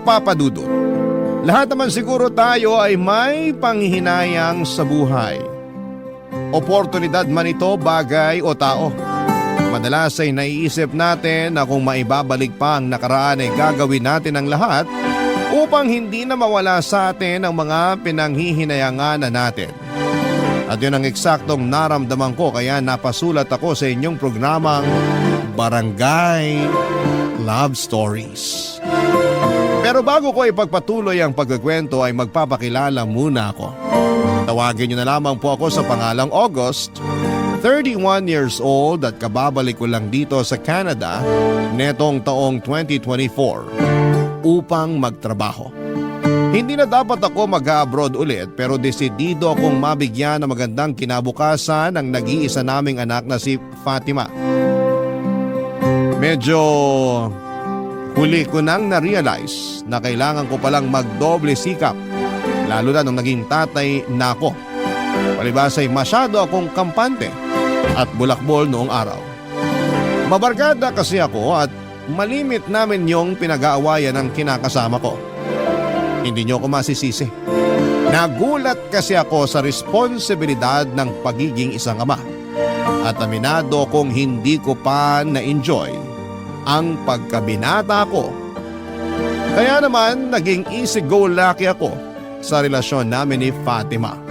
Papa Dudut. Lahat naman siguro tayo ay may panghihinayang sa buhay. Oportunidad man ito, bagay o tao. Madalas ay naiisip natin na kung maibabalik pa ang nakaraan ay gagawin natin ang lahat upang hindi na mawala sa atin ang mga pinanghihinayangan natin. At yun ang eksaktong naramdaman ko kaya napasulat ako sa inyong programang Barangay Love Stories. Pero bago ko ipagpatuloy ang pagkukwento ay magpapakilala muna ako. Tawagin niyo na lamang po ako sa pangalang August, 31 years old at kababalik ko lang dito sa Canada netong taong 2024 upang magtrabaho. Hindi na dapat ako mag-abroad ulit pero desidido akong mabigyan ng magandang kinabukasan ang nag-iisa naming anak na si Fatima. Medyo huli ko nang na-realize na kailangan ko palang magdoble sikap lalo na nung naging tatay na ako. Palibas ay masyado akong kampante at bulakbol noong araw. Mabarkada kasi ako at malimit namin yung pinag-aawayan ng kinakasama ko. Hindi niyo ako masisisi. Nagulat kasi ako sa responsibilidad ng pagiging isang ama. At aminado kong hindi ko pa na-enjoy ang pagkabinata ko. Kaya naman naging easy-go-lucky ako sa relasyon namin ni Fatima.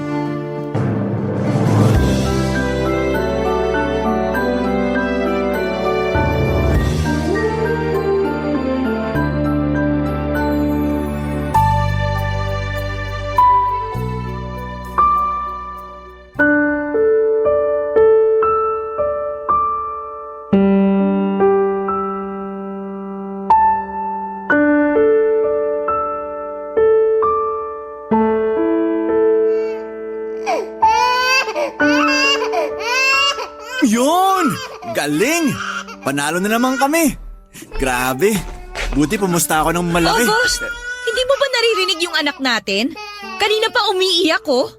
Yun! Galing! Panalo na naman kami. Grabe. Buti pumusta ako ng malaki. August! Hindi mo ba naririnig yung anak natin? Kanina pa umiiyak ko.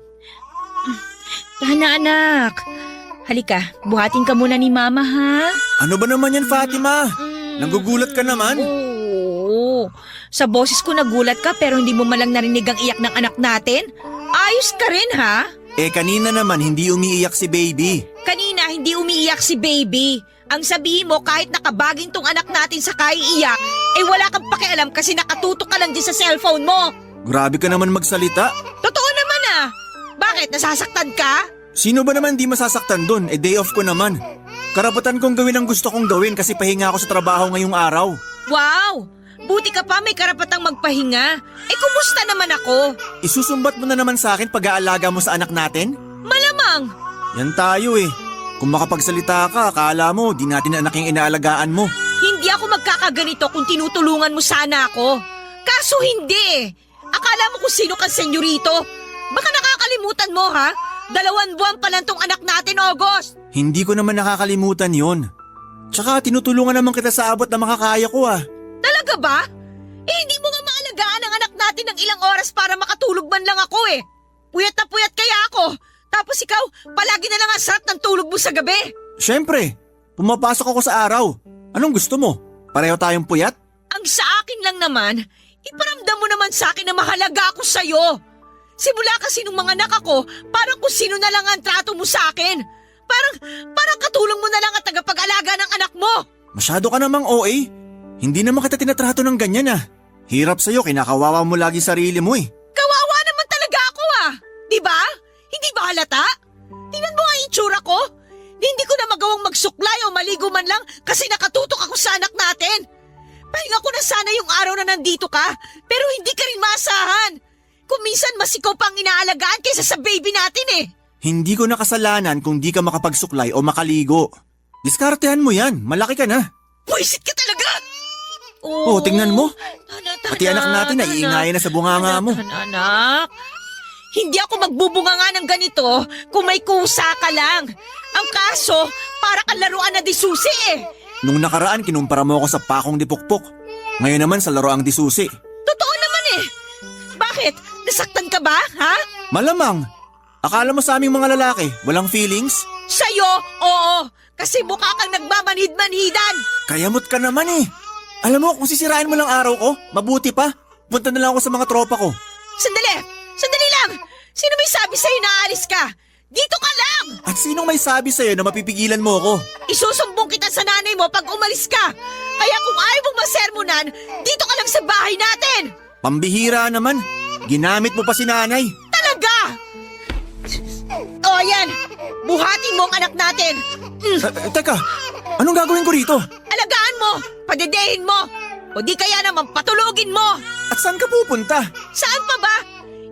Tana anak. Halika, buhatin ka muna ni Mama ha? Ano ba naman yan, Fatima? Nagugulat ka naman. Oo. Sa boses ko nagulat ka pero hindi mo malang narinig ang iyak ng anak natin? Ayos ka rin ha? Kanina naman hindi umiiyak si baby. Kanina hindi umiiyak si baby. Ang sabihin mo kahit nakabaging tong anak natin sa kaiiyak, wala kang pakialam kasi nakatutok ka lang din sa cellphone mo. Grabe ka naman magsalita. Totoo naman ah. Bakit? Nasasaktan ka? Sino ba naman di masasaktan dun? Day off ko naman. Karapatan kong gawin ang gusto kong gawin kasi pahinga ako sa trabaho ngayong araw. Wow! Buti ka pa may karapatang magpahinga. Kumusta naman ako? Isusumbat mo na naman sa akin pag-aalaga mo sa anak natin? Malamang. Yan tayo Kung makapagsalita ka, akala mo di natin anak yung inaalagaan mo. Hindi ako magkakaganito kung tinutulungan mo sana ako. Kaso hindi Akala mo kung sino kang senyorito? Baka nakakalimutan mo ha? 2 buwan pa lang tong anak natin, August. Hindi ko naman nakakalimutan yon. Tsaka tinutulungan naman kita sa abot na makakaya ko Talaga ba? Hindi mo nga maalagaan ang anak natin ng ilang oras para makatulog man lang ako Puyat na puyat kaya ako. Tapos ikaw, palagi na lang ang sarap ng tulog mo sa gabi. Siyempre, pumapasok ako sa araw. Anong gusto mo? Pareho tayong puyat? Ang sa akin lang naman, iparamdam mo naman sa akin na mahalaga ako sa'yo. Simula kasi nung mga anak ako, parang kung sino na lang ang trato mo sa akin. Parang katulong mo na lang at tagapag-alaga ng anak mo. Masyado ka namang OA. Hindi naman kita tinatrato ng ganyan Hirap sa'yo, kinakawawa mo lagi sarili mo Kawawa naman talaga ako Diba? Hindi ba halata? Tingnan mo nga yung itsura ko. Hindi ko na magawang magsuklay o maligo man lang kasi nakatutok ako sa anak natin. Pahinga ko na sana yung araw na nandito ka, pero hindi ka rin maasahan. Kung minsan mas ikaw pang inaalagaan kaysa sa baby natin Hindi ko nakasalanan kung di ka makapagsuklay o makaligo. Diskartehan mo yan, malaki ka na. Pwisit ka talaga! Tingnan mo. Tanak, Pati anak natin naiingayan na sa bunganga mo. Anak, hindi ako magbubunganga ng ganito kung may kusa ka lang. Ang kaso, para kang laruan na disusi Nung nakaraan kinumpara mo ako sa pakong dipukpok. Ngayon naman sa laruang disusi. Totoo naman Bakit? Nasaktan ka ba, ha? Malamang. Akala mo sa aming mga lalaki, walang feelings? Sa'yo, oo. Kasi mukha kang nagmamanhid-manhidan. Kayamot ka naman Alam mo, kung sisirain mo lang araw ko, mabuti pa. Punta na lang ako sa mga tropa ko. Sandali! Sandali lang! Sino may sabi sa'yo na aalis ka? Dito ka lang! At sinong may sabi sa'yo na mapipigilan mo ako? Isusumbong kita sa nanay mo pag umalis ka. Kaya kung ayaw mong masermonan, dito ka lang sa bahay natin! Pambihira naman. Ginamit mo pa si nanay. Talaga! O ayan, buhatin mo ang anak natin. Teka, anong gagawin ko rito? Alagaan mo, padedehin mo, o di kaya naman patulogin mo. At saan ka pupunta? Saan pa ba?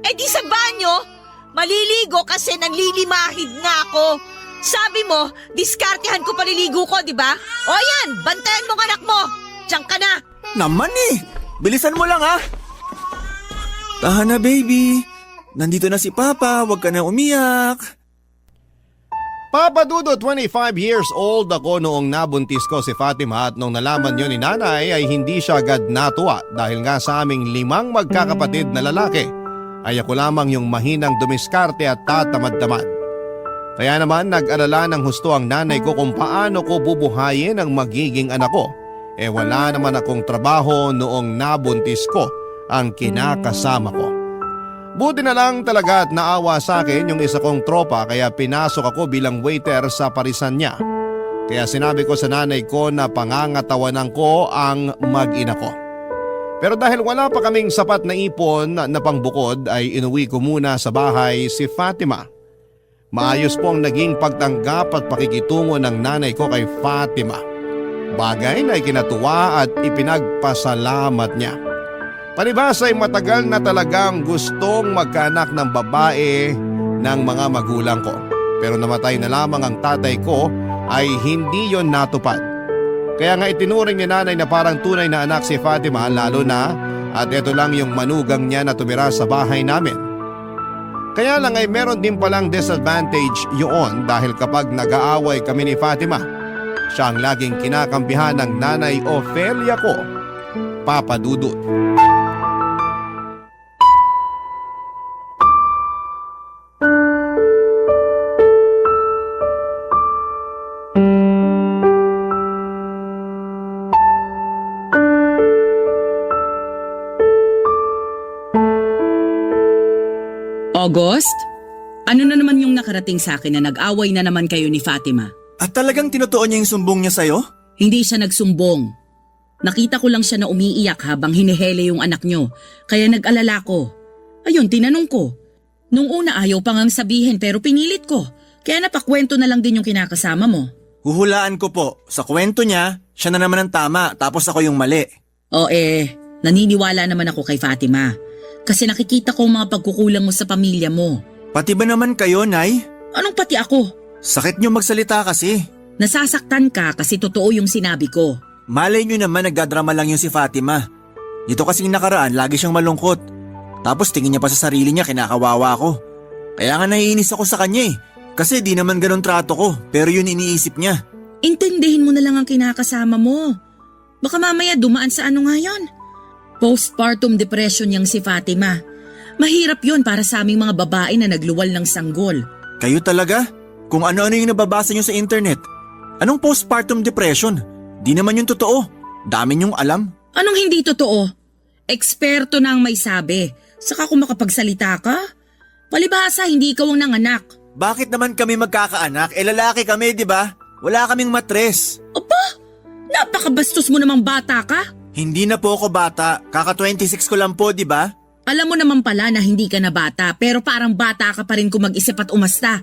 Eh di sa banyo, maliligo kasi nanlilimahid nga ako. Sabi mo, diskartehan ko paliligo ko, di ba? O ayan, bantayan mo ang anak mo. Diyan ka na. Naman eh. Bilisan mo lang ha. Tahan na baby. Nandito na si Papa, huwag ka na umiyak. Papa Dudut, 25 years old ako noong nabuntis ko si Fatima at nung nalaman yun ni nanay ay hindi siya agad natuwa dahil nga sa aming 5 magkakapatid na lalaki ay ako lamang yung mahinang dumiskarte at tatamad-tamad. Kaya naman nag-alala ng husto ang nanay ko kung paano ko bubuhayin ang magiging anak ko. Wala naman akong trabaho noong nabuntis ko ang kinakasama ko. Buti na lang talaga at naawa sa akin yung isa kong tropa kaya pinasok ako bilang waiter sa parisan niya. Kaya sinabi ko sa nanay ko na pangangatawanan ko ang mag-ina ko. Pero dahil wala pa kaming sapat na ipon na pangbukod ay inuwi ko muna sa bahay si Fatima. Maayos po ang naging pagtanggap at pakikitungo ng nanay ko kay Fatima. Bagay na ikinatuwa at ipinagpasalamat niya. Palibhasa ay matagal na talagang gustong magkaanak ng babae ng mga magulang ko. Pero namatay na lamang ang tatay ko ay hindi yon natupad. Kaya nga itinuring ni nanay na parang tunay na anak si Fatima lalo na at ito lang yung manugang niya na tumira sa bahay namin. Kaya lang ay meron din palang disadvantage yun dahil kapag nag-aaway kami ni Fatima, siya ang laging kinakampihan ng nanay Ofelia ko, Papa Dudut. August? Ano na naman yung nakarating sa akin na nag-away na naman kayo ni Fatima? At talagang tinutuon niya yung sumbong niya sa'yo? Hindi siya nagsumbong. Nakita ko lang siya na umiiyak habang hinihele yung anak nyo, kaya nag-alala ko. Ayun, tinanong ko. Nung una ayaw pa ngang sabihin pero pinilit ko, kaya napakwento na lang din yung kinakasama mo. Huhulaan ko po, sa kwento niya, siya na naman ang tama tapos ako yung mali. O naniniwala naman ako kay Fatima. Kasi nakikita ko ang mga pagkukulang mo sa pamilya mo. Pati ba naman kayo, Nay? Anong pati ako? Sakit niyo magsalita kasi. Nasasaktan ka kasi totoo yung sinabi ko. Malay niyo naman nagdadrama lang yung si Fatima. Dito kasing nakaraan, lagi siyang malungkot. Tapos tingin niya pa sa sarili niya, kinakawawa ko. Kaya nga naiinis ako sa kanya eh. Kasi di naman ganun trato ko, pero yun iniisip niya. Intindihin mo na lang ang kinakasama mo. Baka mamaya dumaan sa ano nga yun? Postpartum depression yang si Fatima. Mahirap yun para sa aming mga babae na nagluwal ng sanggol. Kayo talaga? Kung ano-ano yung nababasa niyo sa internet. Anong postpartum depression? Di naman yung totoo. Dami niyong alam. Anong hindi totoo? Eksperto na ang may sabi. Saka kung makapagsalita ka? Palibhasa, hindi ikaw ang nanganak. Bakit naman kami magkakaanak? Lalaki kami, di ba? Wala kaming matres. Opa! Napakabastos mo namang bata ka. Hindi na po ako bata. Kaka-26 ko lang po, di ba? Alam mo naman pala na hindi ka na bata pero parang bata ka pa rin kung mag-isip at umasta.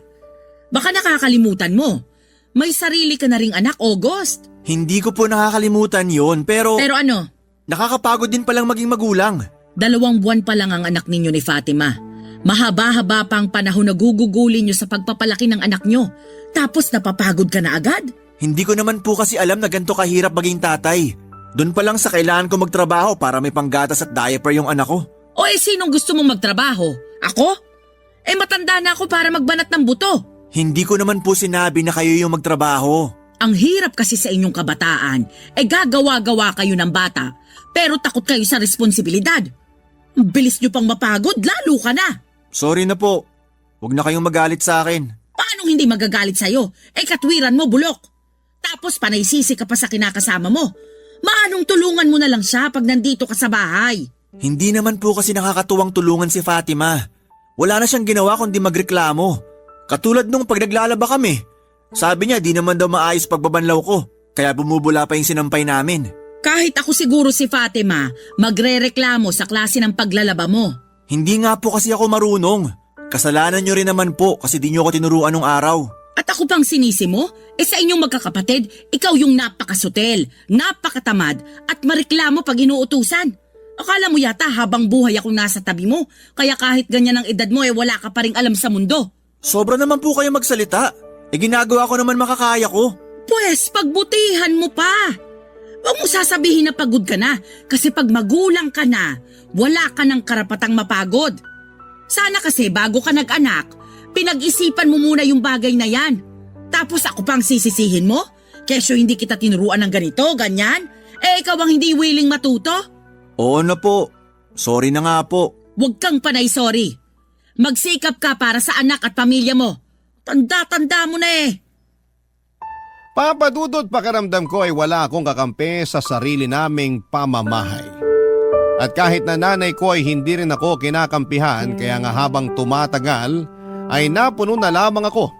Baka nakakalimutan mo. May sarili ka na ring anak, August. Hindi ko po nakakalimutan yon pero... Pero ano? Nakakapagod din palang maging magulang. 2 buwan pa lang ang anak ninyo ni Fatima. Mahaba-haba pa ang panahon na gugugulin nyo sa pagpapalaki ng anak nyo. Tapos napapagod ka na agad? Hindi ko naman po kasi alam na ganito kahirap maging tatay. Doon pa lang sa kailangan ko magtrabaho para may panggatas at diaper yung anak ko. O sinong gusto mong magtrabaho? Ako? Matanda na ako para magbanat ng buto. Hindi ko naman po sinabi na kayo yung magtrabaho. Ang hirap kasi sa inyong kabataan. Gagawa-gawa kayo ng bata, pero takot kayo sa responsibilidad. Ang bilis nyo pang mapagod, lalo ka na. Sorry na po. Huwag na kayong magalit sa akin. Paano hindi magagalit sa'yo? Katwiran mo, bulok. Tapos panaysisi ka pa sa kinakasama mo. Maanong tulungan mo na lang siya pag nandito ka sa bahay? Hindi naman po kasi nakakatuwang tulungan si Fatima. Wala na siyang ginawa kundi magreklamo. Katulad nung pag naglalaba kami. Sabi niya di naman daw maayos pagbabanlaw ko, kaya bumubula pa yung sinampay namin. Kahit ako siguro si Fatima, magrereklamo sa klase ng paglalaba mo. Hindi nga po kasi ako marunong. Kasalanan niyo rin naman po kasi di niyo ako tinuruan nung araw. At ako pang sinisi mo? Sa inyong magkakapatid, ikaw yung napakasutel, napakatamad at mareklamo pag inuutusan. Akala mo yata habang buhay akong nasa tabi mo, kaya kahit ganyan ang edad mo wala ka pa ring alam sa mundo. Sobra naman po kayo magsalita. Ginagawa ko naman makakaya ko. Pwes, pagbutihan mo pa. Huwag mo sasabihin na pagod ka na, kasi pag magulang ka na, wala ka ng karapatang mapagod. Sana kasi bago ka nag-anak, pinag-isipan mo muna yung bagay na yan. Tapos ako pang sisisihin mo? Kesyo hindi kita tinuruan ng ganito, ganyan? Ikaw ang hindi willing matuto? Oo na po. Sorry na nga po. Huwag kang panay sorry. Magsikap ka para sa anak at pamilya mo. Tanda-tanda mo na eh. Papa Dudut, pakiramdam ko ay wala akong kakampi sa sarili naming pamamahay. At kahit na nanay ko ay hindi rin ako kinakampihan, kaya nga habang tumatagal ay napuno na lamang ako.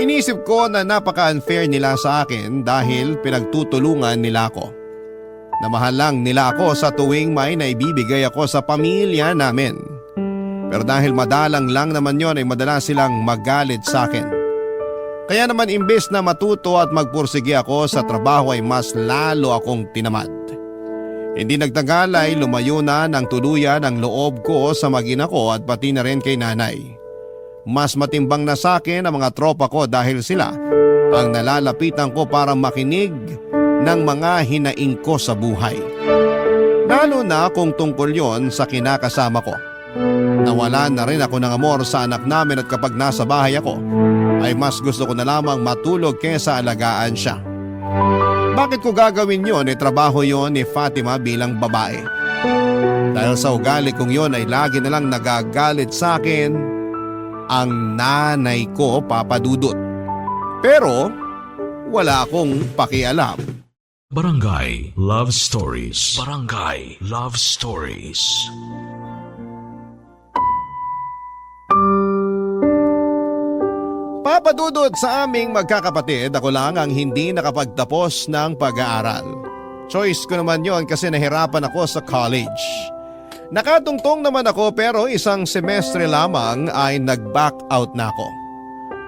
Inisip ko na napaka-unfair nila sa akin dahil pinagtutulungan nila ako. Na mahal lang nila ako sa tuwing may naibibigay ako sa pamilya namin. Pero dahil madalang lang naman yon ay madalas silang magalit sa akin. Kaya naman imbes na matuto at magpursige ako sa trabaho ay mas lalo akong tinamad. Hindi nagtagal ay lumayo na ng tuluyan ang loob ko sa mag-ina ko at pati na rin kay nanay. Mas matimbang na sa akin ang mga tropa ko dahil sila ang nalalapitan ko para makinig ng mga hinaing ko sa buhay. Lalo na kung tungkol yon sa kinakasama ko. Nawala na rin ako ng amor sa anak namin at kapag nasa bahay ako, ay mas gusto ko na lamang matulog kesa alagaan siya. Bakit ko gagawin yon? Trabaho yon ni Fatima bilang babae. Dahil sa ugali kong yon ay lagi na lang nagagalit sa akin ang nanay ko, Papa Dudut. Pero wala akong pakialam. Barangay Love Stories. Barangay Love Stories. Papa Dudut, sa aming magkakapatid, ako lang ang hindi nakapagtapos ng pag-aaral. Choice ko naman yon kasi nahirapan ako sa college. Nakatungtong naman ako pero isang semestre lamang ay nag-back out na ako.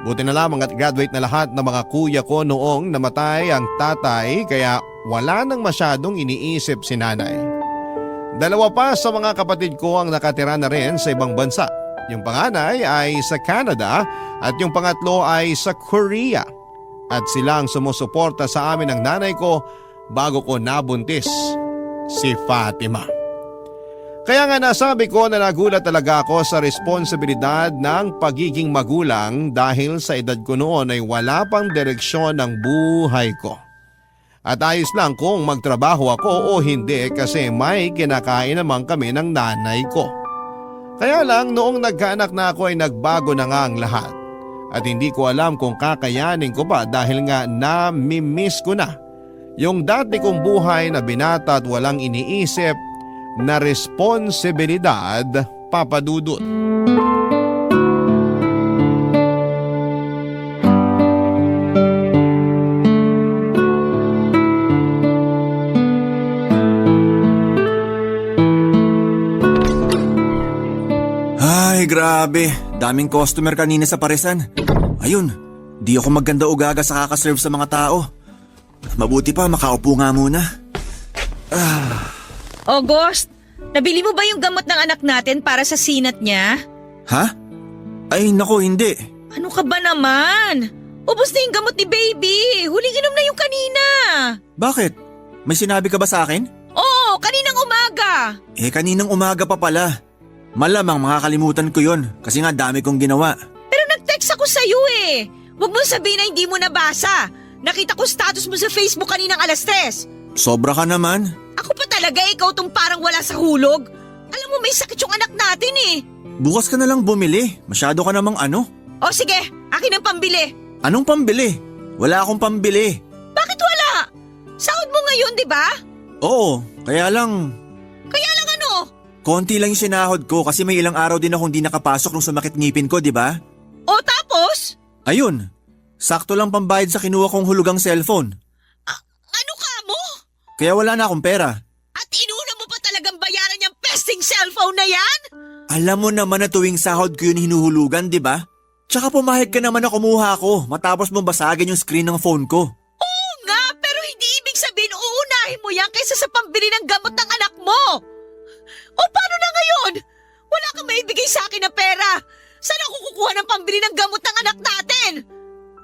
Buti na lamang at graduate na lahat ng mga kuya ko noong namatay ang tatay kaya wala nang masyadong iniisip si nanay. Dalawa pa sa mga kapatid ko ang nakatira na rin sa ibang bansa. Yung panganay ay sa Canada at yung pangatlo ay sa Korea. At silang sumusuporta sa amin ng nanay ko bago ko nabuntis si Fatima. Kaya nga nasabi ko na nagulat talaga ako sa responsibilidad ng pagiging magulang dahil sa edad ko noon ay wala pang direksyon ng buhay ko. At ayos lang kung magtrabaho ako o hindi kasi may kinakain naman kami ng nanay ko. Kaya lang noong nagkaanak na ako ay nagbago na nga ang lahat. At hindi ko alam kung kakayanin ko pa dahil nga nami-miss ko na yung dati kong buhay na binata at walang iniisip na responsibilidad, Papa Dudut. Ay, grabe. Daming customer kanina sa paresan. Ayun, di ako maganda ugaga sa kakaserve sa mga tao. Mabuti pa, makaupo nga muna. August, nabili mo ba yung gamot ng anak natin para sa sinat niya? Ha? Ay, nako, hindi. Ano ka ba naman? Ubus na yung gamot ni baby. Huling inom na yung kanina. Bakit? May sinabi ka ba sa akin? Oo, kaninang umaga. Kaninang umaga pa pala. Malamang makakalimutan ko yon kasi nga dami kong ginawa. Pero nag-text ako sa'yo eh. Huwag mo sabihin na hindi mo nabasa. Nakita ko status mo sa Facebook kaninang 3:00. Sobra ka naman. Ako pa talaga ikaw tong parang wala sa hulog. Alam mo may sakit yung anak natin eh. Bukas ka na lang bumili. Masyado ka namang ano. O sige, akin ang pambili. Anong pambili? Wala akong pambili. Bakit wala? Sahod mo ngayon, di ba? Oo, kaya lang... Kaya lang ano? Konti lang yung sinahod ko kasi may ilang araw din akong di nakapasok nung sumakit ngipin ko, di ba? O tapos? Ayun, sakto lang pambayad sa kinuha kong hulugang cellphone. Ano ka mo? Kaya wala na akong pera. At inuna mo pa talagang bayaran yung pesting cellphone na yan? Alam mo naman na tuwing sahod ko yun hinuhulugan, di ba? Tsaka pumayag ka naman na kumuha ko matapos mo basagin yung screen ng phone ko. Oo nga, pero hindi ibig sabihin uunahin mo yan kaysa sa pambili ng gamot ng anak mo. O paano na ngayon? Wala kang maibigay sa akin na pera. Saan ako kukuha ng pambili ng gamot ng anak natin?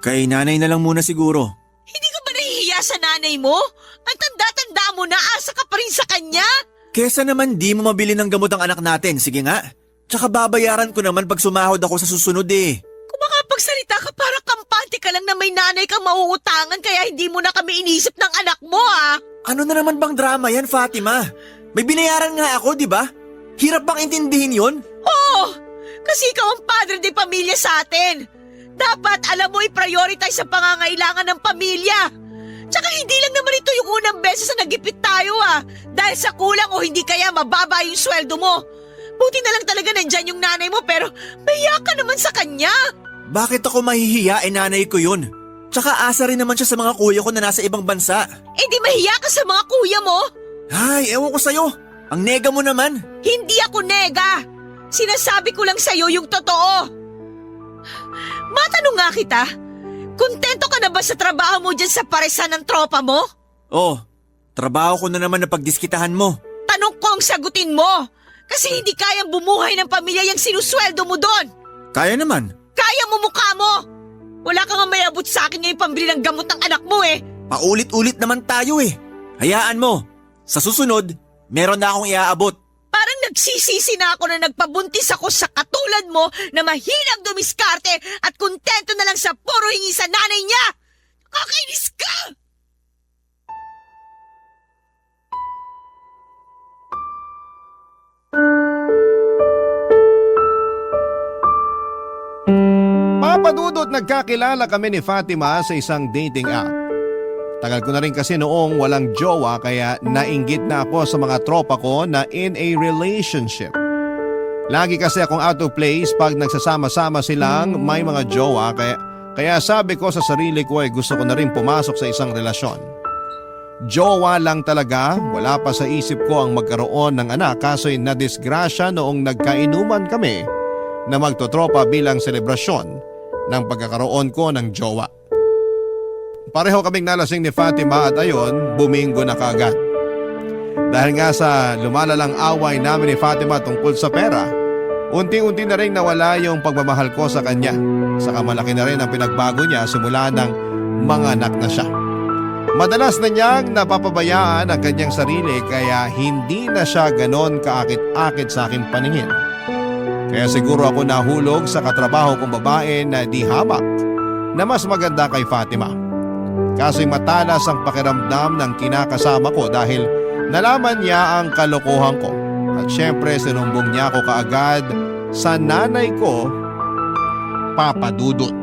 Kay nanay na lang muna siguro. Hindi ka ba nahihiya sa nanay mo? Ang tanda-tanda mo na, asa ka pa rin sa kanya? Kesa naman di mo mabili ng gamot ang anak natin, sige nga. Tsaka babayaran ko naman pag sumahod ako sa susunod eh. Kung makapagsalita ka, para kampante ka lang na may nanay kang mauutangan kaya hindi mo na kami inisip ng anak mo ah. Ano na naman bang drama yan, Fatima? May binayaran nga ako, di ba? Hirap bang intindihin yon? Oo, kasi ikaw ang padre de pamilya sa atin. Dapat alam mo i-prioritize ang pangangailangan ng pamilya. Tsaka hindi lang naman ito yung unang beses na nagipit tayo ah. Dahil sa kulang o hindi kaya mababa yung sweldo mo. Buti na lang talaga nandyan yung nanay mo pero mahiya ka naman sa kanya. Bakit ako mahihiya? Nanay ko yun. Tsaka asa rin naman siya sa mga kuya ko na nasa ibang bansa. Eh di mahiya ka sa mga kuya mo? Ay, ewan ko sa'yo. Ang nega mo naman. Hindi ako nega. Sinasabi ko lang sa'yo yung totoo. Matanong nga kita, kontento ka na ba sa trabaho mo dyan sa paresan ng tropa mo? Oh, trabaho ko na naman na pagdiskitahan mo. Tanong ko ang sagutin mo. Kasi hindi kayang bumuhay ng pamilya yung sinusweldo mo doon. Kaya naman. Kaya mo mukha mo. Wala ka nga may abot sa akin ngayong pambili ng gamot ng anak mo eh. Paulit-ulit naman tayo eh. Hayaan mo. Sa susunod, meron na akong iaabot. Parang nagsisisi na ako na nagpabuntis ako sa katulad mo na mahilang dumiskarte at kontento na lang sa puro hingi sa nanay niya. Kakainis ka! Papadudot nagkakilala kami ni Fatima sa isang dating app. Tagal ko na rin kasi noong walang jowa kaya nainggit na ako sa mga tropa ko na in a relationship. Lagi kasi akong out of place pag nagsasama-sama silang may mga jowa kaya sabi ko sa sarili ko ay gusto ko na rin pumasok sa isang relasyon. Jowa lang talaga, wala pa sa isip ko ang magkaroon ng anak kaso'y nadisgrasya noong nagkainuman kami na magtotropa bilang selebrasyon ng pagkakaroon ko ng jowa. Pareho kaming nalasing ni Fatima at ayon, bumingo na kaagad. Dahil nga sa lumalalang away namin ni Fatima tungkol sa pera, unti-unti na rin nawala yung pagmamahal ko sa kanya. Saka malaki na rin ang pinagbago niya simula ng mga anak na siya. Madalas na niyang napapabayaan ang kanyang sarili kaya hindi na siya ganon kaakit-akit sa aking paningin. Kaya siguro ako nahulog sa katrabaho kong babae na di hamak na mas maganda kay Fatima. Kaso'y matalas ang pakiramdam ng kinakasama ko dahil nalaman niya ang kalokohan ko. At syempre sinumbong niya ako kaagad sa nanay ko, Papa Dudut.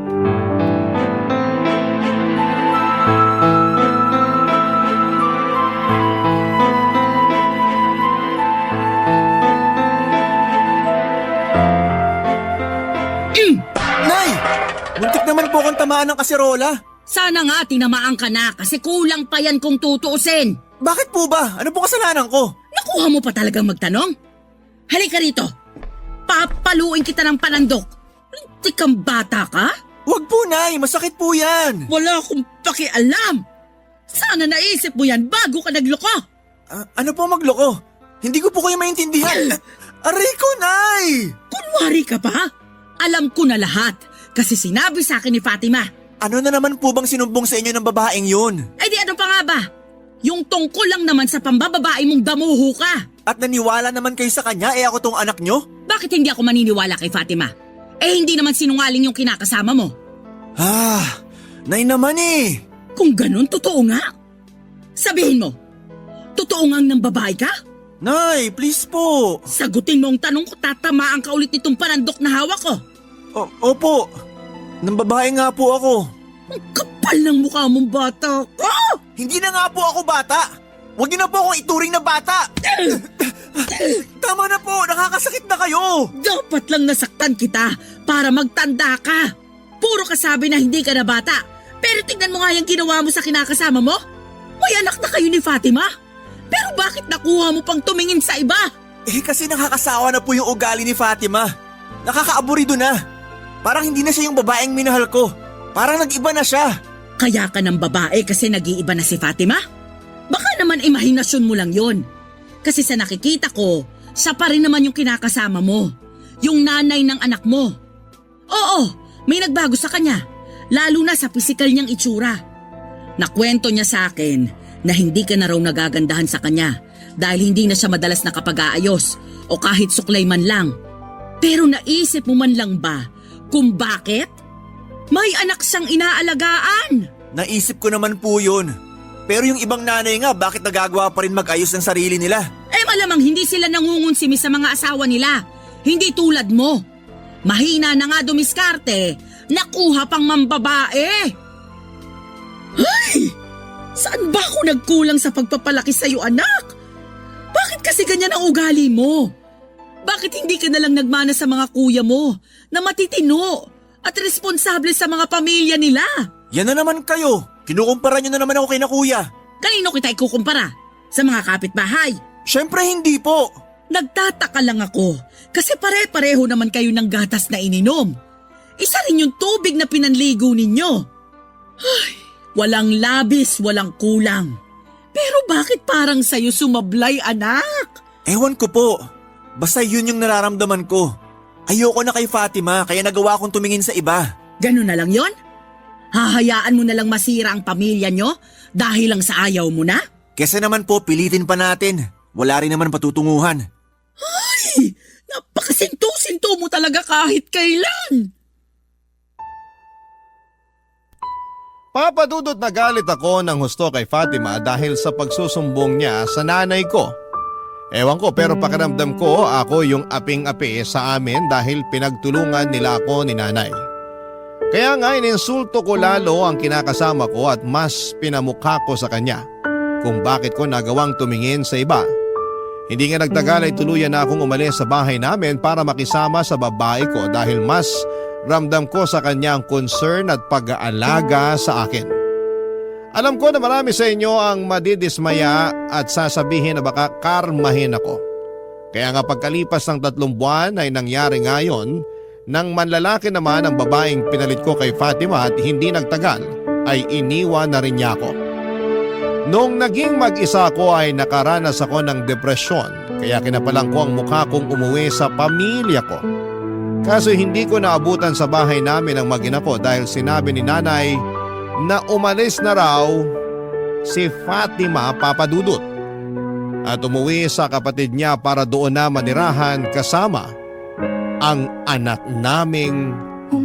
Nay! Muntik naman po akong tamaan ng kaserola. Sana nga tinamaan ka na kasi kulang pa yan kung tutuusin. Bakit po ba? Ano po kasalanan ko? Nakuha mo pa talagang magtanong? Halika rito. Papaluin kita ng panandok. Lintik kang bata ka? Huwag po, Nay. Masakit po yan. Wala akong pakialam. Sana naisip mo yan bago ka nagloko. Ano po magloko? Hindi ko po kayo maintindihan. Aray ko, Nay! Kunwari ka pa? Alam ko na lahat kasi sinabi sa akin ni Fatima. Ano na naman po bang sinumbong sa inyo ng babaeng yun? Ay di ano pa nga ba? Yung tungkol lang naman sa pambababae mong damuho ka. At naniwala naman kayo sa kanya, ako tong anak nyo? Bakit hindi ako maniniwala kay Fatima? Eh hindi naman sinungaling yung kinakasama mo. Nay naman eh. Kung ganun, totoo nga. Sabihin mo, totoo ngang nang babae ka? Nay, please po. Sagutin mo ang tanong ko, tatamaan ka ulit nitong panandok na hawak ko. Opo. Nang babae nga po ako. Ang kapal ng mukha mong bata ka! Hindi na nga po ako bata. Huwag niyo na po akong ituring na bata. Tama na po, nakakasakit na kayo. Dapat lang nasaktan kita para magtanda ka. Puro kasabi na hindi ka na bata. Pero tignan mo nga yung ginawa mo sa kinakasama mo. May anak na kayo ni Fatima. Pero bakit nakuha mo pang tumingin sa iba? Kasi nakakasawa na po yung ugali ni Fatima. Nakakaaburido na. Parang hindi na siya yung babaeng minahal ko. Parang nag-iba na siya. Kaya ka ng babae kasi nag-iiba na si Fatima? Baka naman imahinasyon mo lang yon. Kasi sa nakikita ko, siya pa rin naman yung kinakasama mo. Yung nanay ng anak mo. Oo, may nagbago sa kanya. Lalo na sa pisikal niyang itsura. Nakwento niya sa akin na hindi ka na raw nagagandahan sa kanya dahil hindi na siya madalas nakapag-aayos o kahit suklay man lang. Pero naisip mo man lang ba kung bakit? May anak siyang inaalagaan. Naisip ko naman po yun. Pero yung ibang nanay nga, bakit nagagawa pa rin mag-ayos ng sarili nila? Malamang hindi sila nangungunsimi sa mga asawa nila. Hindi tulad mo. Mahina na nga dumiskarte. Nakuha pang mambabae. Ay! Saan ba ako nagkulang sa pagpapalaki sa'yo, anak? Bakit kasi ganyan ang ugali mo? Bakit hindi ka nalang nagmana sa mga kuya mo na matitino at responsable sa mga pamilya nila? Yan na naman kayo. Kinukumpara nyo na naman ako kay na kuya. Kanino kita ikukumpara? Sa mga kapitbahay? Siyempre hindi po. Nagtataka lang ako kasi pare-pareho naman kayo ng gatas na ininom. Isa rin yung tubig na pinanligo ninyo. Ay, walang labis, walang kulang. Pero bakit parang sa'yo sumablay, anak? Ewan ko po. Basta yun yung nararamdaman ko. Ayoko na kay Fatima kaya nagawa kong tumingin sa iba. Ganun na lang yon? Hahayaan mo na lang masira ang pamilya nyo dahil lang sa ayaw mo na? Kesa naman po pilitin pa natin. Wala rin naman patutunguhan. Ay, napakasinto-sinto mo talaga kahit kailan. Papadudot na galit ako ng husto kay Fatima dahil sa pagsusumbong niya sa nanay ko. Ewan ko pero pakiramdam ko ako yung aping-api sa amin dahil pinagtulungan nila ako ni nanay. Kaya nga ininsulto ko lalo ang kinakasama ko at mas pinamukha ko sa kanya kung bakit ko nagawang tumingin sa iba. Hindi nga nagtagal ay tuluyan na akong umalis sa bahay namin para makisama sa babae ko dahil mas ramdam ko sa kanya ang concern at pag-aalaga sa akin. Alam ko na marami sa inyo ang madidismaya at sasabihin na baka karmahin ako. Kaya nga pagkalipas ng 3 buwan ay nangyari ngayon nang manlalaki naman ang babaeng pinalit ko kay Fatima at hindi nagtagal ay iniwan na rin niya ako. Noong naging mag-isa ako ay nakaranas ako ng depresyon kaya kinapalang ko ang mukha kong umuwi sa pamilya ko. Kaso hindi ko naabutan sa bahay namin ang mag-ina ko dahil sinabi ni nanay na umalis na raw si Fatima Papadudot at umuwi sa kapatid niya para doon na manirahan kasama ang anak naming 2.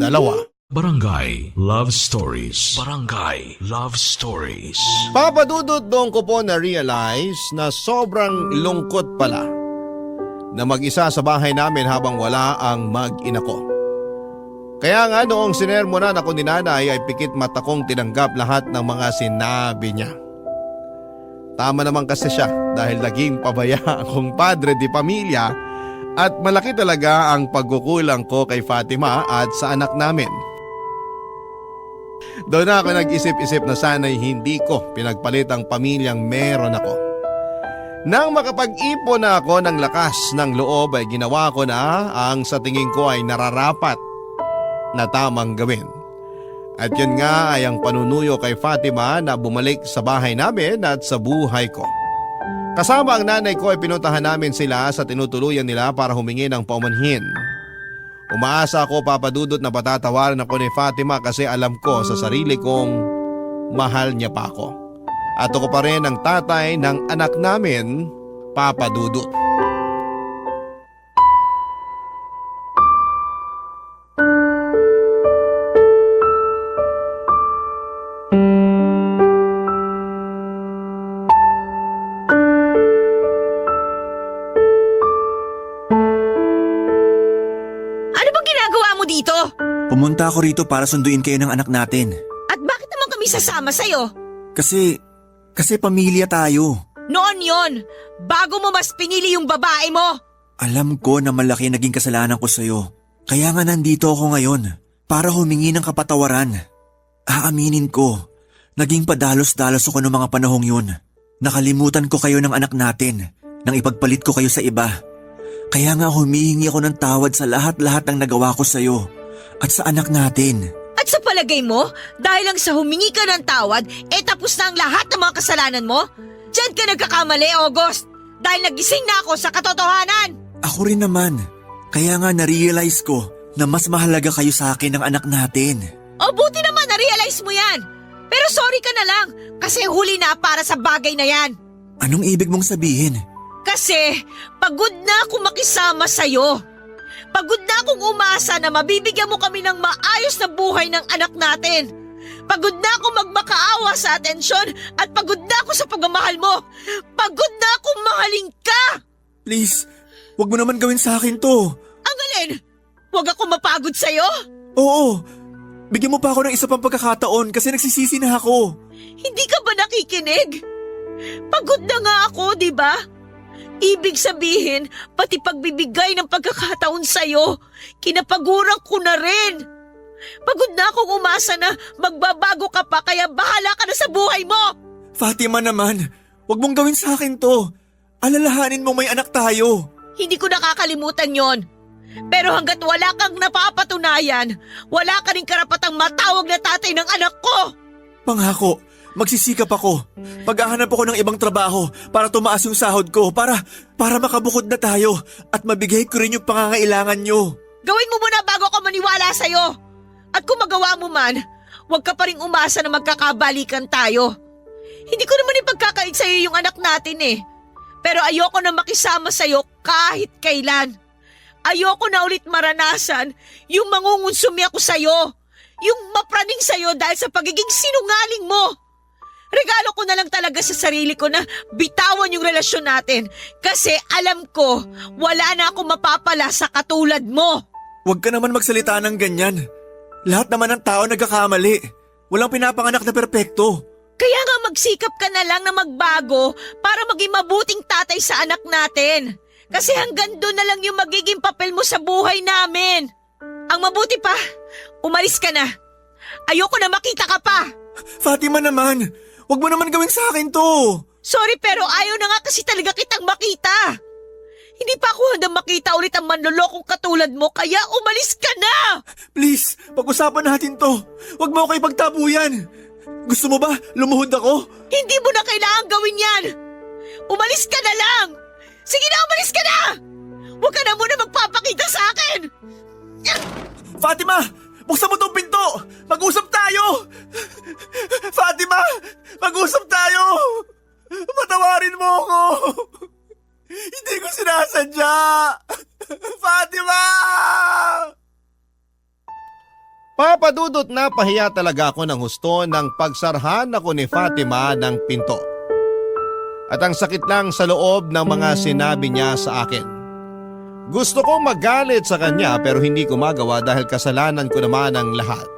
Barangay Love Stories. Barangay Love Stories. Papadudot doon ko po na-realize na sobrang lungkot pala na mag-isa sa bahay namin habang wala ang mag-ina ko. Kaya nga noong sinermonan ako ni nanay ay pikit mata kong tinanggap lahat ng mga sinabi niya. Tama naman kasi siya dahil naging pabaya akong padre di pamilya at malaki talaga ang pagkukulang ko kay Fatima at sa anak namin. Doon na ako nag-isip-isip na sana'y hindi ko pinagpalit ang pamilyang meron ako. Nang makapag-ipon na ako ng lakas ng loob ay ginawa ko na ang sa tingin ko ay nararapat na tamang gawin. At yun nga ay ang panunuyo kay Fatima na bumalik sa bahay namin at sa buhay ko. Kasama ang nanay ko ay pinuntahan namin sila sa tinutuluyan nila para humingi ng paumanhin. Umaasa ako Papadudot na patatawaran ako ni Fatima kasi alam ko sa sarili kong mahal niya pa ako. At ako pa rin ang tatay ng anak namin, Papadudot. Dito? Pumunta ako rito para sunduin kayo ng anak natin. At bakit naman kami sasama sa'yo? Kasi pamilya tayo. Noon yon, bago mo mas pinili yung babae mo. Alam ko na malaki naging kasalanan ko sa'yo. Kaya nga nandito ako ngayon para humingi ng kapatawaran. Aaminin ko, naging padalos-dalos ako noong mga panahong yun. Nakalimutan ko kayo ng anak natin nang ipagpalit ko kayo sa iba. Kaya nga humihingi ako ng tawad sa lahat-lahat ng nagawa ko sa'yo at sa anak natin. At sa palagay mo, dahil lang sa humingi ka ng tawad, tapos na ang lahat ng mga kasalanan mo? Diyan ka nagkakamali, August. Dahil nagising na ako sa katotohanan. Ako rin naman. Kaya nga na-realize ko na mas mahalaga kayo sa akin ng anak natin. O buti naman na-realize mo yan. Pero sorry ka na lang kasi huli na para sa bagay na yan. Anong ibig mong sabihin? Kasi pagod na akong makisama sa'yo. Pagod na akong umasa na mabibigyan mo kami ng maayos na buhay ng anak natin. Pagod na akong magmakaawa sa atensyon at pagod na ako sa pagmamahal mo. Pagod na akong mahalin ka. Please, wag mo naman gawin sa akin to. Ang alin? Huwag ako mapagod sa'yo? Oo, bigyan mo pa ako ng isa pang pagkakataon kasi nagsisisi na ako. Hindi ka ba nakikinig? Pagod na nga ako, di ba? Ibig sabihin, pati pagbibigay ng pagkakataon sa'yo, kinapagurang ko na rin. Pagod na akong umasa na magbabago ka pa kaya bahala ka na sa buhay mo. Fatima naman, wag mong gawin sa akin to. Alalahanin mo may anak tayo. Hindi ko nakakalimutan yon. Pero hanggat wala kang napapatunayan, wala ka rin karapatang matawag na tatay ng anak ko. Pangako, magsisikap ako. Paghahanap ako ng ibang trabaho para tumaas yung sahod ko para makabukod na tayo at mabigay ko rin yung pangangailangan nyo. Gawin mo muna bago ako maniwala sa'yo. At kung magawa mo man, huwag ka pa rin umasa na magkakabalikan tayo. Hindi ko naman ipagkakait sa'yo yung anak natin eh. Pero ayoko na makisama sa'yo kahit kailan. Ayoko na ulit maranasan yung mangungunsumi ako sa'yo. Yung mapraning sa'yo dahil sa pagiging sinungaling mo. Regalo ko na lang talaga sa sarili ko na bitawan yung relasyon natin. Kasi alam ko, wala na akong mapapala sa katulad mo. Huwag ka naman magsalita ng ganyan. Lahat naman ng tao nagkakamali. Walang pinapanganak na perpekto. Kaya nga magsikap ka na lang na magbago para maging mabuting tatay sa anak natin. Kasi hanggang doon na lang yung magiging papel mo sa buhay namin. Ang mabuti pa, umalis ka na. Ayoko na makita ka pa. Fatima naman, wag mo naman gawin sa akin to. Sorry pero ayaw na nga kasi talaga kitang makita. Hindi pa ako handang makita ulit ang manlolokong katulad mo kaya umalis ka na. Please, pag-usapan natin to. Wag mo ako ipagtabuyan. Gusto mo ba lumuhod ako? Hindi mo na kailangan gawin yan. Umalis ka na lang. Sige na, umalis ka na. Huwag ka na muna magpapakita sa akin. Fatima, buksan mo tong pinto. Mag-usap tayo. Fatima, mag-usap tayo. Patawarin mo ako. Hindi ko sinasadya. Fatima! Papadudot na pahiya talaga ako ng husto ng pagsarhan ako ni Fatima ng pinto. At ang sakit lang sa loob ng mga sinabi niya sa akin. Gusto kong magalit sa kanya pero hindi ko magawa dahil kasalanan ko naman ang lahat.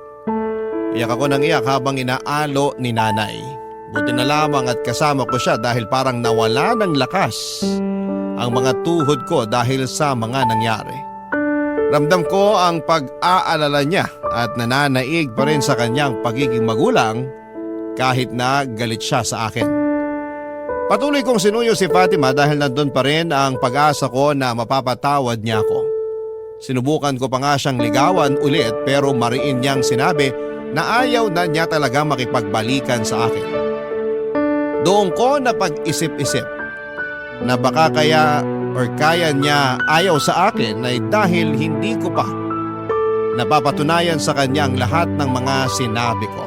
Iyak ako ng iyak habang inaalo ni nanay. Buti na lamang at kasama ko siya dahil parang nawala ng lakas ang mga tuhod ko dahil sa mga nangyari. Ramdam ko ang pag-aalala niya at nananaig pa rin sa kanyang pagiging magulang kahit na galit siya sa akin. Patuloy kong sinuyo si Fatima dahil nandun pa rin ang pag-asa ko na mapapatawad niya ako. Sinubukan ko pa nga siyang ligawan ulit pero mariin niyang sinabi na ayaw na niya talaga makipagbalikan sa akin. Doon ko napag-isip-isip na baka kaya niya ayaw sa akin ay dahil hindi ko pa napapatunayan sa kanya ang lahat ng mga sinabi ko.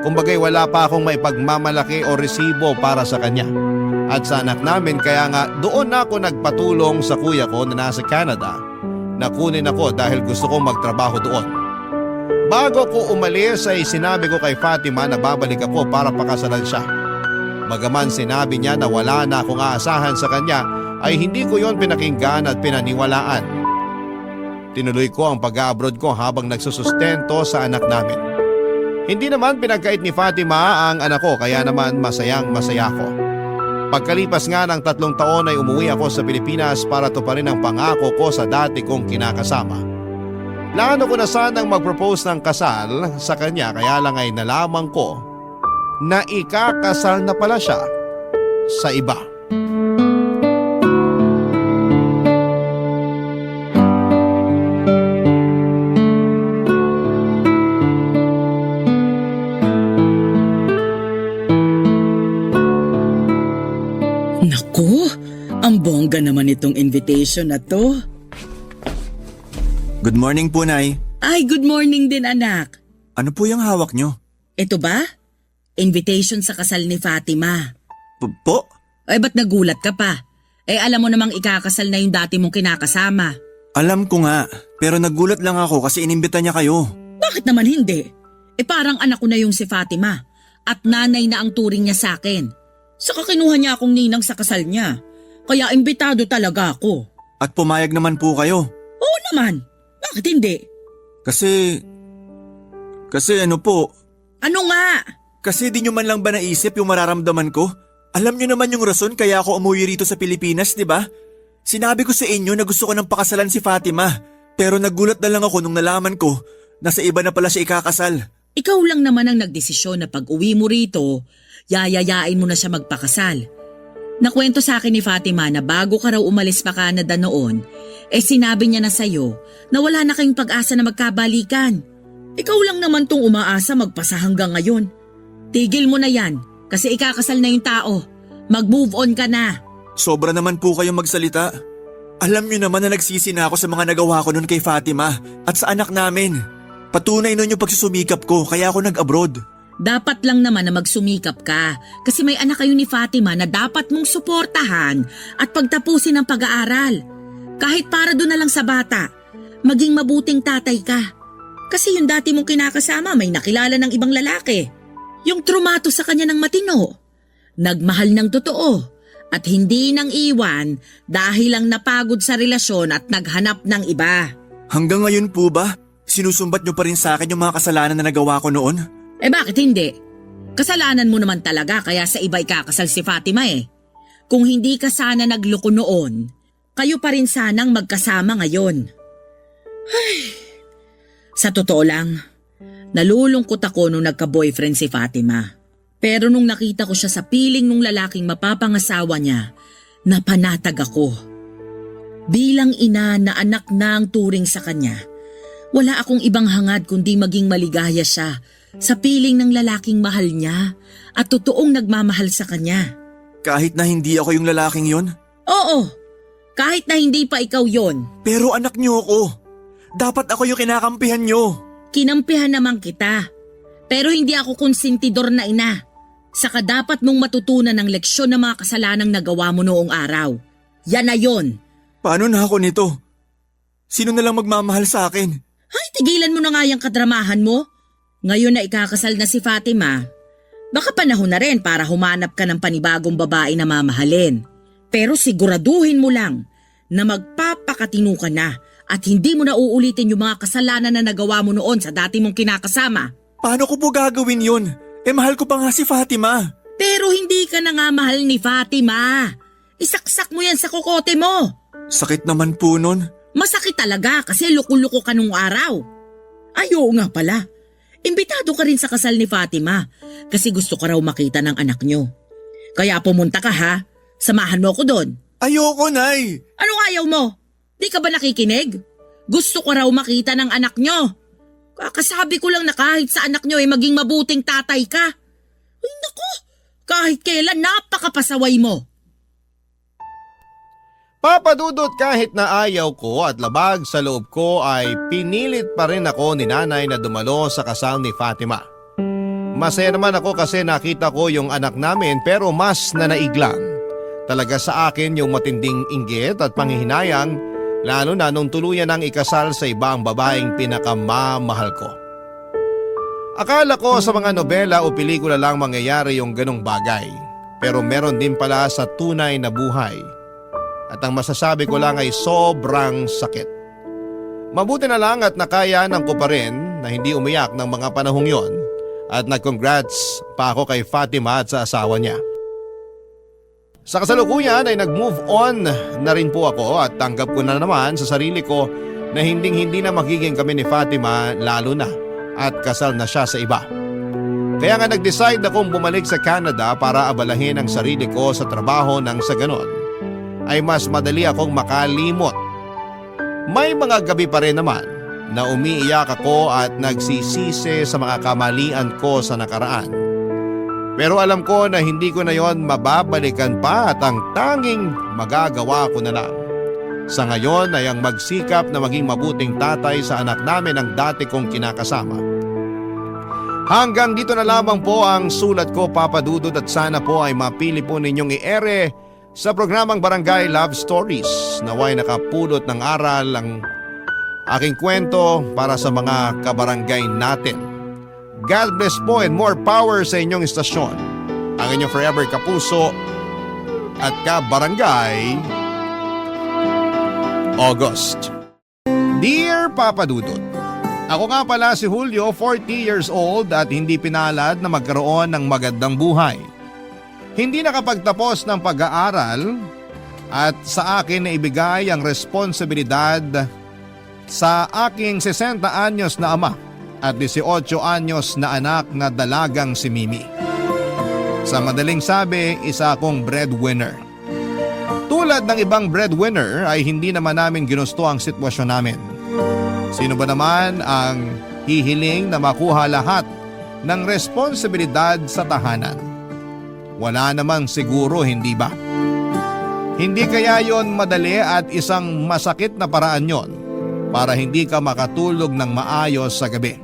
Kumbagay wala pa akong maipagmamalaki o resibo para sa kanya. At sa anak namin kaya nga doon ako nagpatulong sa kuya ko na nasa Canada na kunin ako dahil gusto kong magtrabaho doon. Bago ko umalis ay sinabi ko kay Fatima na babalik ako para pakasalan siya. Bagaman sinabi niya na wala na akong aasahan sa kanya ay hindi ko yon pinakinggan at pinaniwalaan. Tinuloy ko ang pag-abroad ko habang nagsusustento sa anak namin. Hindi naman pinagkait ni Fatima ang anak ko kaya naman masayang masaya ko. Pagkalipas nga ng 3 taon ay umuwi ako sa Pilipinas para tuparin ang pangako ko sa dati kong kinakasama. Plano ko na sanang mag-propose ng kasal sa kanya, kaya lang ay nalaman ko na ikakasal na pala siya sa iba. Naku, ang bongga naman itong invitation na to. Good morning po, Nay. Ay, good morning din anak. Ano po yung hawak nyo? Ito ba? Invitation sa kasal ni Fatima. Po? Ay, ba't nagulat ka pa? Alam mo namang ikakasal na yung dati mong kinakasama. Alam ko nga, pero nagulat lang ako kasi inimbita niya kayo. Bakit naman hindi? Parang anak ko na yung si Fatima at nanay na ang turing niya sa akin. Saka kinuha niya akong ninang sa kasal niya. Kaya imbitado talaga ako. At pumayag naman po kayo. Oo naman. Bakit hindi? Kasi ano po, Ano nga? kasi di nyo man lang ba naisip yung mararamdaman ko? Alam nyo naman yung rason kaya ako umuwi rito sa Pilipinas, di ba? Sinabi ko sa inyo na gusto ko ng pakasalan si Fatima. Pero nagulat na lang ako nung nalaman ko na sa iba na pala siya ikakasal. Ikaw lang naman ang nagdesisyon na pag uwi mo rito, yayayain mo na siya magpakasal. Nakwento sa akin ni Fatima na bago ka raw umalis pa Canada noon, sinabi niya na sa'yo na wala na kayong pag-asa na magkabalikan. Ikaw lang naman tong umaasa magpasa hanggang ngayon. Tigil mo na yan kasi ikakasal na yung tao. Mag-move on ka na. Sobra naman po kayong magsalita. Alam nyo naman na nagsisi na ako sa mga nagawa ko noon kay Fatima at sa anak namin. Patunay nun yung pagsusumikap ko kaya ako nag-abroad. Dapat lang naman na magsumikap ka kasi may anak kayo ni Fatima na dapat mong suportahan at pagtapusin ang pag-aaral. Kahit para doon na lang sa bata, maging mabuting tatay ka. Kasi yung dati mong kinakasama may nakilala ng ibang lalaki. Yung trumato sa kanya ng matino. Nagmahal ng totoo at hindi nang iwan dahil lang napagod sa relasyon at naghanap ng iba. Hanggang ngayon po ba? Sinusumbat nyo pa rin sa akin yung mga kasalanan na nagawa ko noon? Bakit hindi? Kasalanan mo naman talaga kaya sa iba ikakasal si Fatima eh. Kung hindi ka sana nagloko noon, kayo pa rin sanang magkasama ngayon. Ay, sa totoo lang, nalulungkot ako nung nagka-boyfriend si Fatima. Pero nung nakita ko siya sa piling nung lalaking mapapangasawa niya, napanatag ako. Bilang ina na anak na ang turing sa kanya, wala akong ibang hangad kundi maging maligaya siya sa piling ng lalaking mahal niya at totoong nagmamahal sa kanya. Kahit na hindi ako yung lalaking yon? Oo, kahit na hindi pa ikaw yon. Pero anak nyo ako. Dapat ako yung kinakampihan nyo. Kinampihan naman kita. Pero hindi ako konsentidor na ina. Saka dapat mong matutunan ng leksyon ng mga kasalanang nagawa mo noong araw. Yan na yon. Paano na ako nito? Sino na lang magmamahal sa akin? Ay, tigilan mo na nga yung kadramahan mo. Ngayon na ikakasal na si Fatima, baka panahon na rin para humanap ka ng panibagong babae na mamahalin. Pero siguraduhin mo lang na magpapakatino ka na at hindi mo na uulitin yung mga kasalanan na nagawa mo noon sa dati mong kinakasama. Paano ko po gagawin yun? Mahal ko pa nga si Fatima. Pero hindi ka na nga mahal ni Fatima. Isaksak mo yan sa kokote mo. Sakit naman po nun. Masakit talaga kasi luko-luko ka nung araw. Ay, oo nga pala. Imbitado ka rin sa kasal ni Fatima kasi gusto ka raw makita ng anak nyo. Kaya pumunta ka ha. Samahan mo ako doon. Ayoko, Nay. Anong ayaw mo? Di ka ba nakikinig? Gusto ko raw makita ng anak nyo. Kakasabi ko lang na kahit sa anak nyo maging mabuting tatay ka. Ay naku, kahit kailan napakapasaway mo. Papadudot kahit na ayaw ko at labag sa loob ko ay pinilit pa rin ako ni nanay na dumalo sa kasal ni Fatima. Masaya naman ako kasi nakita ko yung anak namin pero mas nanaiglang. Talaga sa akin yung matinding inggit at panghihinayang lalo na nung tuluyan ng ikasal sa ibang babaeng pinakamamahal ko. Akala ko sa mga nobela o pelikula lang mangyayari yung ganong bagay pero meron din pala sa tunay na buhay. At ang masasabi ko lang ay sobrang sakit. Mabuti na lang at nakayanan ko pa rin na hindi umiyak ng mga panahong yon at nag-congrats pa ako kay Fatima at sa asawa niya. Sa kasalukuyan ay nag-move on na rin po ako at tanggap ko na naman sa sarili ko na hindi na magiging kami ni Fatima lalo na at kasal na siya sa iba. Kaya nga nag-decide akong bumalik sa Canada para abalahin ang sarili ko sa trabaho nang sa ganon ay mas madali akong makalimot. May mga gabi pa rin naman na umiiyak ako at nagsisisi sa mga kamalian ko sa nakaraan. Pero alam ko na hindi ko na yon mababalikan pa at ang tanging magagawa ko na lang sa ngayon ay ang magsikap na maging mabuting tatay sa anak namin ang dati kong kinakasama. Hanggang dito na lamang po ang sulat ko, Papa Dudut, at sana po ay mapili po ninyong i-ere sa programang Barangay Love Stories. Naway nakapulot ng aral ang aking kwento para sa mga kabarangay natin. God bless po and more power sa inyong istasyon. Ang inyong forever kapuso at kabarangay, August. Dear Papa Dudut, ako nga pala si Julio, 40 years old at hindi pinalad na magkaroon ng magandang buhay. Hindi nakapagtapos ng pag-aaral at sa akin na ibigay ang responsibilidad sa aking 60 anyos na ama at 18 anyos na anak na dalagang si Mimi. Sa madaling sabi, isa akong breadwinner. Tulad ng ibang breadwinner ay hindi naman namin ginusto ang sitwasyon namin. Sino ba naman ang hihiling na makuha lahat ng responsibilidad sa tahanan? Wala namang siguro, hindi ba? Hindi kaya yon madali at isang masakit na paraan yon para hindi ka makatulog ng maayos sa gabi.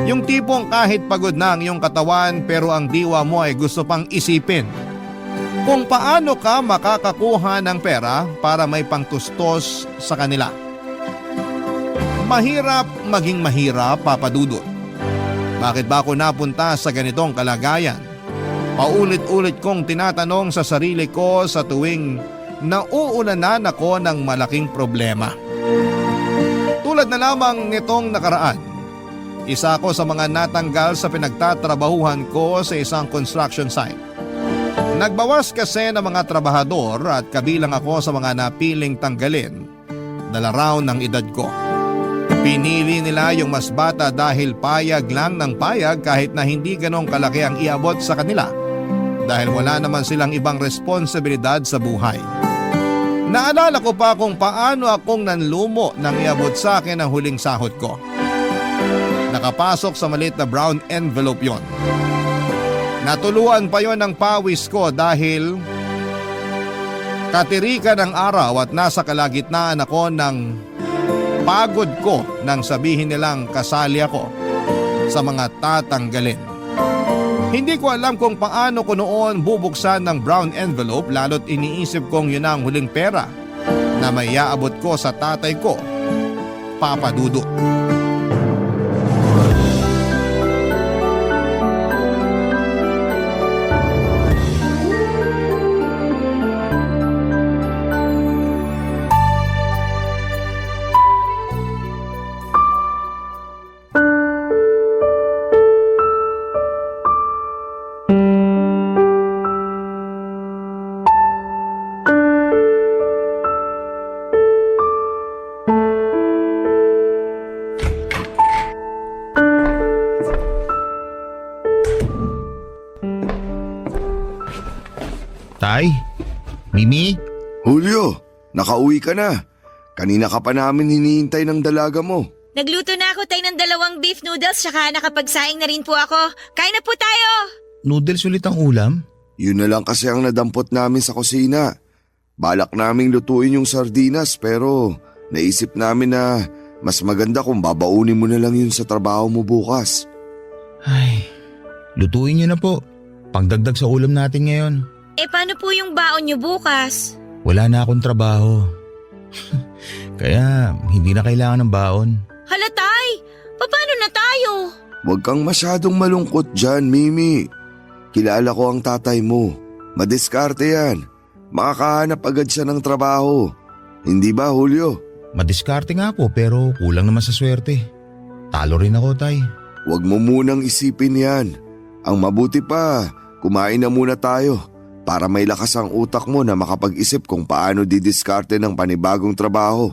Yung tipong kahit pagod na ang iyong katawan pero ang diwa mo ay gusto pang isipin kung paano ka makakakuha ng pera para may pangtustos sa kanila. Mahirap maging mahirap, Papa Dudut. Bakit ba ako napunta sa ganitong kalagayan? Paulit-ulit kong tinatanong sa sarili ko sa tuwing nauunanan ako ng malaking problema. Tulad na lamang nitong nakaraan, isa ako sa mga natanggal sa pinagtatrabahuhan ko sa isang construction site. Nagbawas kasi ng mga trabahador at kabilang ako sa mga napiling tanggalin dala raw ng edad ko. Pinili nila yung mas bata dahil payag lang ng payag kahit na hindi ganong kalaki ang iabot sa kanila dahil wala naman silang ibang responsibilidad sa buhay. Naalala ko pa kung paano akong nanlumo nang iabot sa akin ang huling sahod ko. Nakapasok sa maliit na brown envelope yon. Natuluan pa yon ng pawis ko dahil katirikan ng araw at nasa kalagitnaan ako ng pagod ko nang sabihin nilang kasali ako sa mga tatanggalin. Hindi ko alam kung paano ko noon bubuksan ng brown envelope lalo't iniisip kong yun ang huling pera na may iaabot ko sa tatay ko, Papa Dudut. Tay? Mimi? Julio, nakauwi ka na. Kanina ka pa namin hinihintay ng dalaga mo. Nagluto na ako tayo ng 2 beef noodles tsaka nakapagsaing na rin po ako. Kain na po tayo! Noodles ulit ang ulam? Yun na lang kasi ang nadampot namin sa kusina. Balak naming lutuin yung sardinas pero naisip namin na mas maganda kung babaunin mo na lang yun sa trabaho mo bukas. Ay, lutuin niyo na po. Pangdagdag sa ulam natin ngayon. Paano po yung baon niyo bukas? Wala na akong trabaho. Kaya hindi na kailangan ng baon. Hala tay, paano na tayo? Huwag kang masyadong malungkot dyan, Mimi. Kilala ko ang tatay mo. Madiskarte yan. Makakahanap agad siya ng trabaho. Hindi ba, Julio? Madiskarte nga po pero kulang naman sa swerte. Talo rin ako, tay. Huwag mo munang isipin yan. Ang mabuti pa, kumain na muna tayo. para may lakas ang utak mo na makapag-isip kung paano didiskarte ng panibagong trabaho.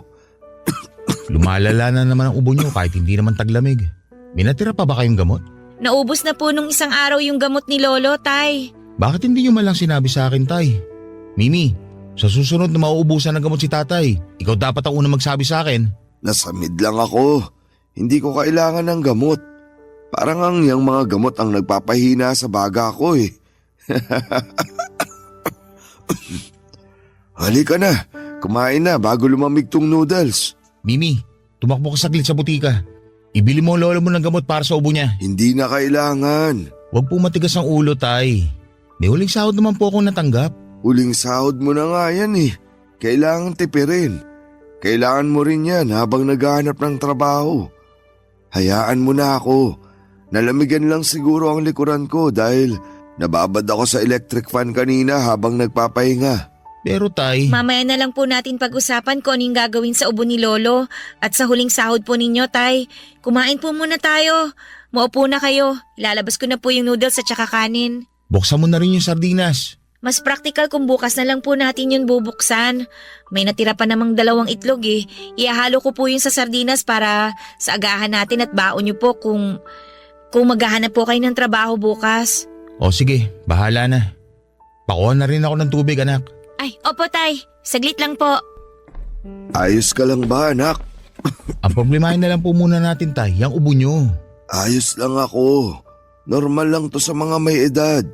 Lumalala na naman ang ubo niyo kahit hindi naman taglamig. May natira pa ba kayong gamot? Naubos na po nung isang araw yung gamot ni Lolo, Tay. Bakit hindi niyo man lang sinabi sa akin, Tay? Mimi, sa susunod na mauubusan ng gamot si tatay, ikaw dapat ang unang magsabi sa akin. Nasamid lang ako. Hindi ko kailangan ng gamot. Parang ang yang mga gamot ang nagpapahina sa baga ko eh. Halika na, kumain na bago lumamig tong noodles. Mimi, tumakbo ka saglit sa butika. Ibili mo ang lolo mo ng gamot para sa ubo niya. Hindi na kailangan. Huwag po matigas ang ulo, Tay. May huling sahod naman po akong natanggap. Huling sahod mo na nga yan eh. Kailangan tipirin. Kailangan mo rin yan habang naghahanap ng trabaho. Hayaan mo na ako. Nalamigan lang siguro ang likuran ko dahil nababad ako sa electric fan kanina habang nagpapahinga. Pero Tay… Mamaya na lang po natin pag-usapan kung ano yung gagawin sa ubo ni Lolo at sa huling sahod po ninyo, Tay. Kumain po muna tayo. Maupo na kayo. Lalabas ko na po yung noodles at saka kanin. Buksan mo na rin yung sardinas. Mas practical kung bukas na lang po natin yun bubuksan. May natira pa namang 2 itlog eh. Iahalo ko po yun sa sardinas para sa agahan natin at baon nyo po kung maghahanap po kayo ng trabaho bukas. O sige, bahala na. Pakuha na rin ako ng tubig, anak. Ay, opo Tay. Saglit lang po. Ayos ka lang ba anak? Ang problemahin na lang po muna natin, Tay, yung ubo nyo. Ayos lang ako. Normal lang to sa mga may edad.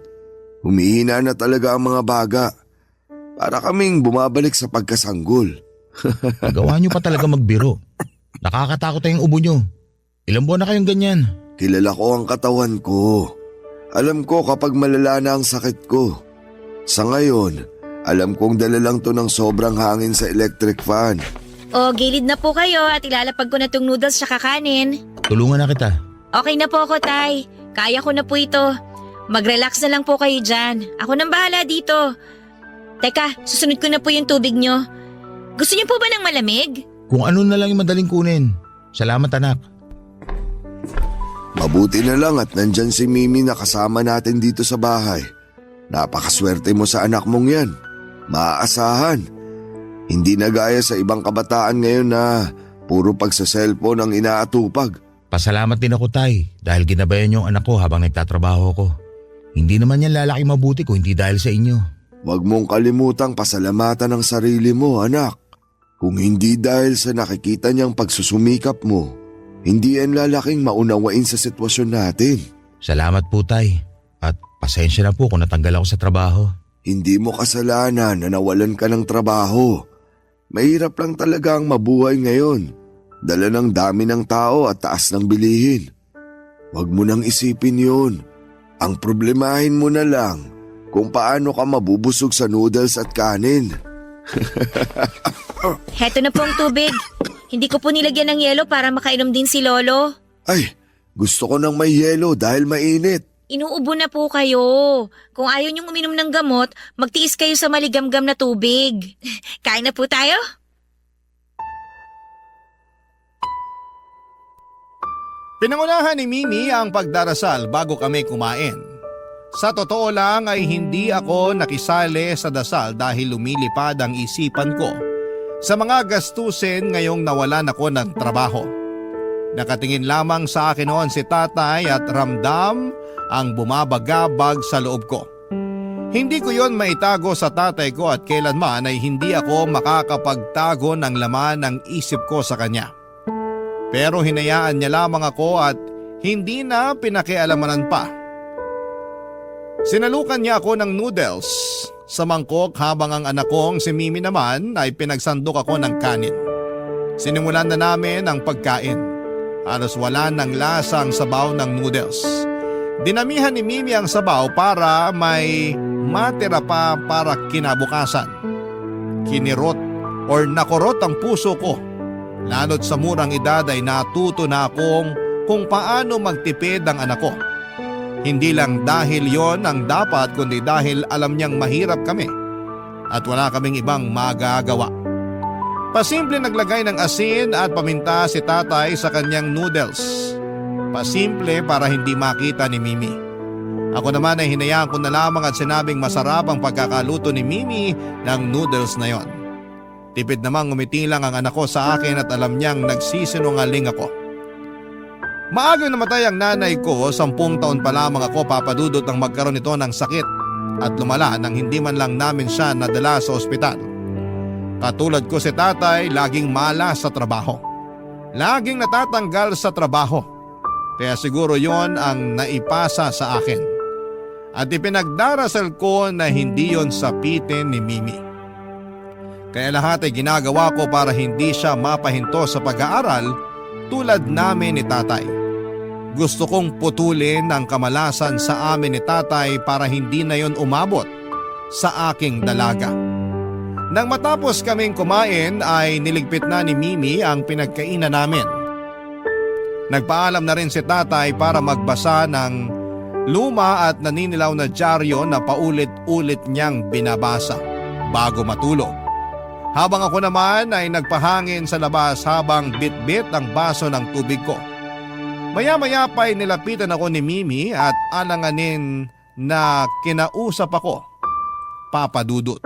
Humihina na talaga ang mga baga. Para kaming bumabalik sa pagkasanggol. Gawa nyo pa talaga magbiro. Nakakatakot yung ubo nyo. Ilang buwan na kayong ganyan? Kilala ko ang katawan ko. Alam ko kapag malala na ang sakit ko. Sa ngayon, alam kong dala lang to ng sobrang hangin sa electric fan. O, gilid na po kayo at ilalapag ko na tong noodles sa kakanin. Tulungan na kita. Okay na po ako, Tay. Kaya ko na po ito. Mag-relax na lang po kayo dyan. Ako nang bahala dito. Teka, susunod ko na po yung tubig nyo. Gusto niyo po ba ng malamig? Kung ano na lang yung madaling kunin. Salamat, anak. Mabuti na lang at nandyan si Mimi na kasama natin dito sa bahay. Napakaswerte mo sa anak mong yan. Maaasahan. Hindi na gaya sa ibang kabataan ngayon na puro pagsa-cellphone ang inaatupag. Pasalamat din ako, Tay, dahil ginabayan yung anak ko habang nagtatrabaho ko. Hindi naman yan lalaki mabuti kung hindi dahil sa inyo. Huwag mong kalimutang pasalamatan ang sarili mo, anak. Kung hindi dahil sa nakikita niyang pagsusumikap mo, hindi yan lalaking maunawain sa sitwasyon natin. Salamat po, Tay. At pasensya na po kung natanggal ako sa trabaho. Hindi mo kasalanan na nawalan ka ng trabaho. Mahirap lang talaga ang mabuhay ngayon. Dala ng dami ng tao at taas ng bilihin. Huwag mo nang isipin yun. Ang problemahin mo na lang kung paano ka mabubusog sa noodles at kanin. Heto na po ang tubig. Hindi ko po nilagyan ng yelo para makainom din si Lolo. Ay, gusto ko ng may yelo dahil mainit. Inuubo na po kayo. Kung ayaw niyong uminom ng gamot, magtiis kayo sa maligamgam na tubig. Kain na po tayo? Pinangunahan ni Mimi ang pagdarasal bago kami kumain. Sa totoo lang ay hindi ako nakisali sa dasal dahil lumilipad ang isipan ko sa mga gastusin ngayong nawalan ako ng trabaho. Nakatingin lamang sa akin noon si tatay at ramdam ang bumabagabag sa loob ko. Hindi ko yon maitago sa tatay ko at kailanman ay hindi ako makakapagtago ng laman ng isip ko sa kanya. Pero hinayaan niya lamang ako at hindi na pinakialamanan pa. Sinalukan niya ako ng noodles sa mangkok habang ang anak kong si Mimi naman ay pinagsandok ako ng kanin. Sinimulan na namin ang pagkain. Halos wala ng lasa ang sabaw ng noodles. Dinamihan ni Mimi ang sabaw para may matira pa para kinabukasan. Kinirot or nakurot ang puso ko. Lalo't sa murang edad ay natuto na akong kung paano magtipid ang anak ko. Hindi lang dahil yon ang dapat kundi dahil alam niyang mahirap kami at wala kaming ibang magagawa. Pasimple naglagay ng asin at paminta si tatay sa kanyang noodles. Pasimple para hindi makita ni Mimi. Ako naman ay hinayaan ko na lamang at sinabing masarap ang pagkakaluto ni Mimi ng noodles na yon. Tipid namang ngumiti lang ang anak ko sa akin at alam niyang nagsisinungaling ako. Maagang namatay ang nanay ko, 10 taon pa lamang ako papadudot nang magkaroon ito ng sakit at lumala nang hindi man lang namin siya nadala sa ospital. Katulad ko si tatay, laging malas sa trabaho. Laging natatanggal sa trabaho. Kaya siguro yon ang naipasa sa akin. At ipinagdarasal ko na hindi yon sapitin ni Mimi. Kaya lahat ay ginagawa ko para hindi siya mapahinto sa pag-aaral tulad namin ni tatay. Gusto kong putulin ang kamalasan sa amin ni tatay para hindi na yon umabot sa aking dalaga. Nang matapos kaming kumain ay niligpit na ni Mimi ang pinagkainan namin. Nagpaalam na rin si tatay para magbasa ng luma at naninilaw na dyaryo na paulit-ulit niyang binabasa bago matulog. Habang ako naman ay nagpahangin sa labas habang bit-bit ang baso ng tubig ko. Maya-maya pa ay nilapitan ako ni Mimi at alanganin na kinausap ako, Papa Dudut.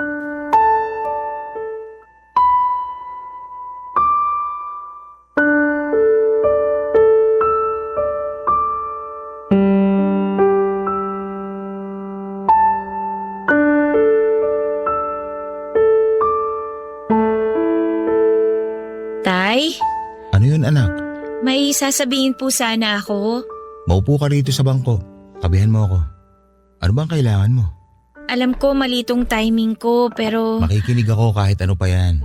Tay, Ano yun anak? may sasabihin po sana ako. Maupo ka rito sa bangko. Tabihan mo ako. Ano bang kailangan mo? Alam ko malitong timing ko pero Makikinig ako kahit ano pa yan.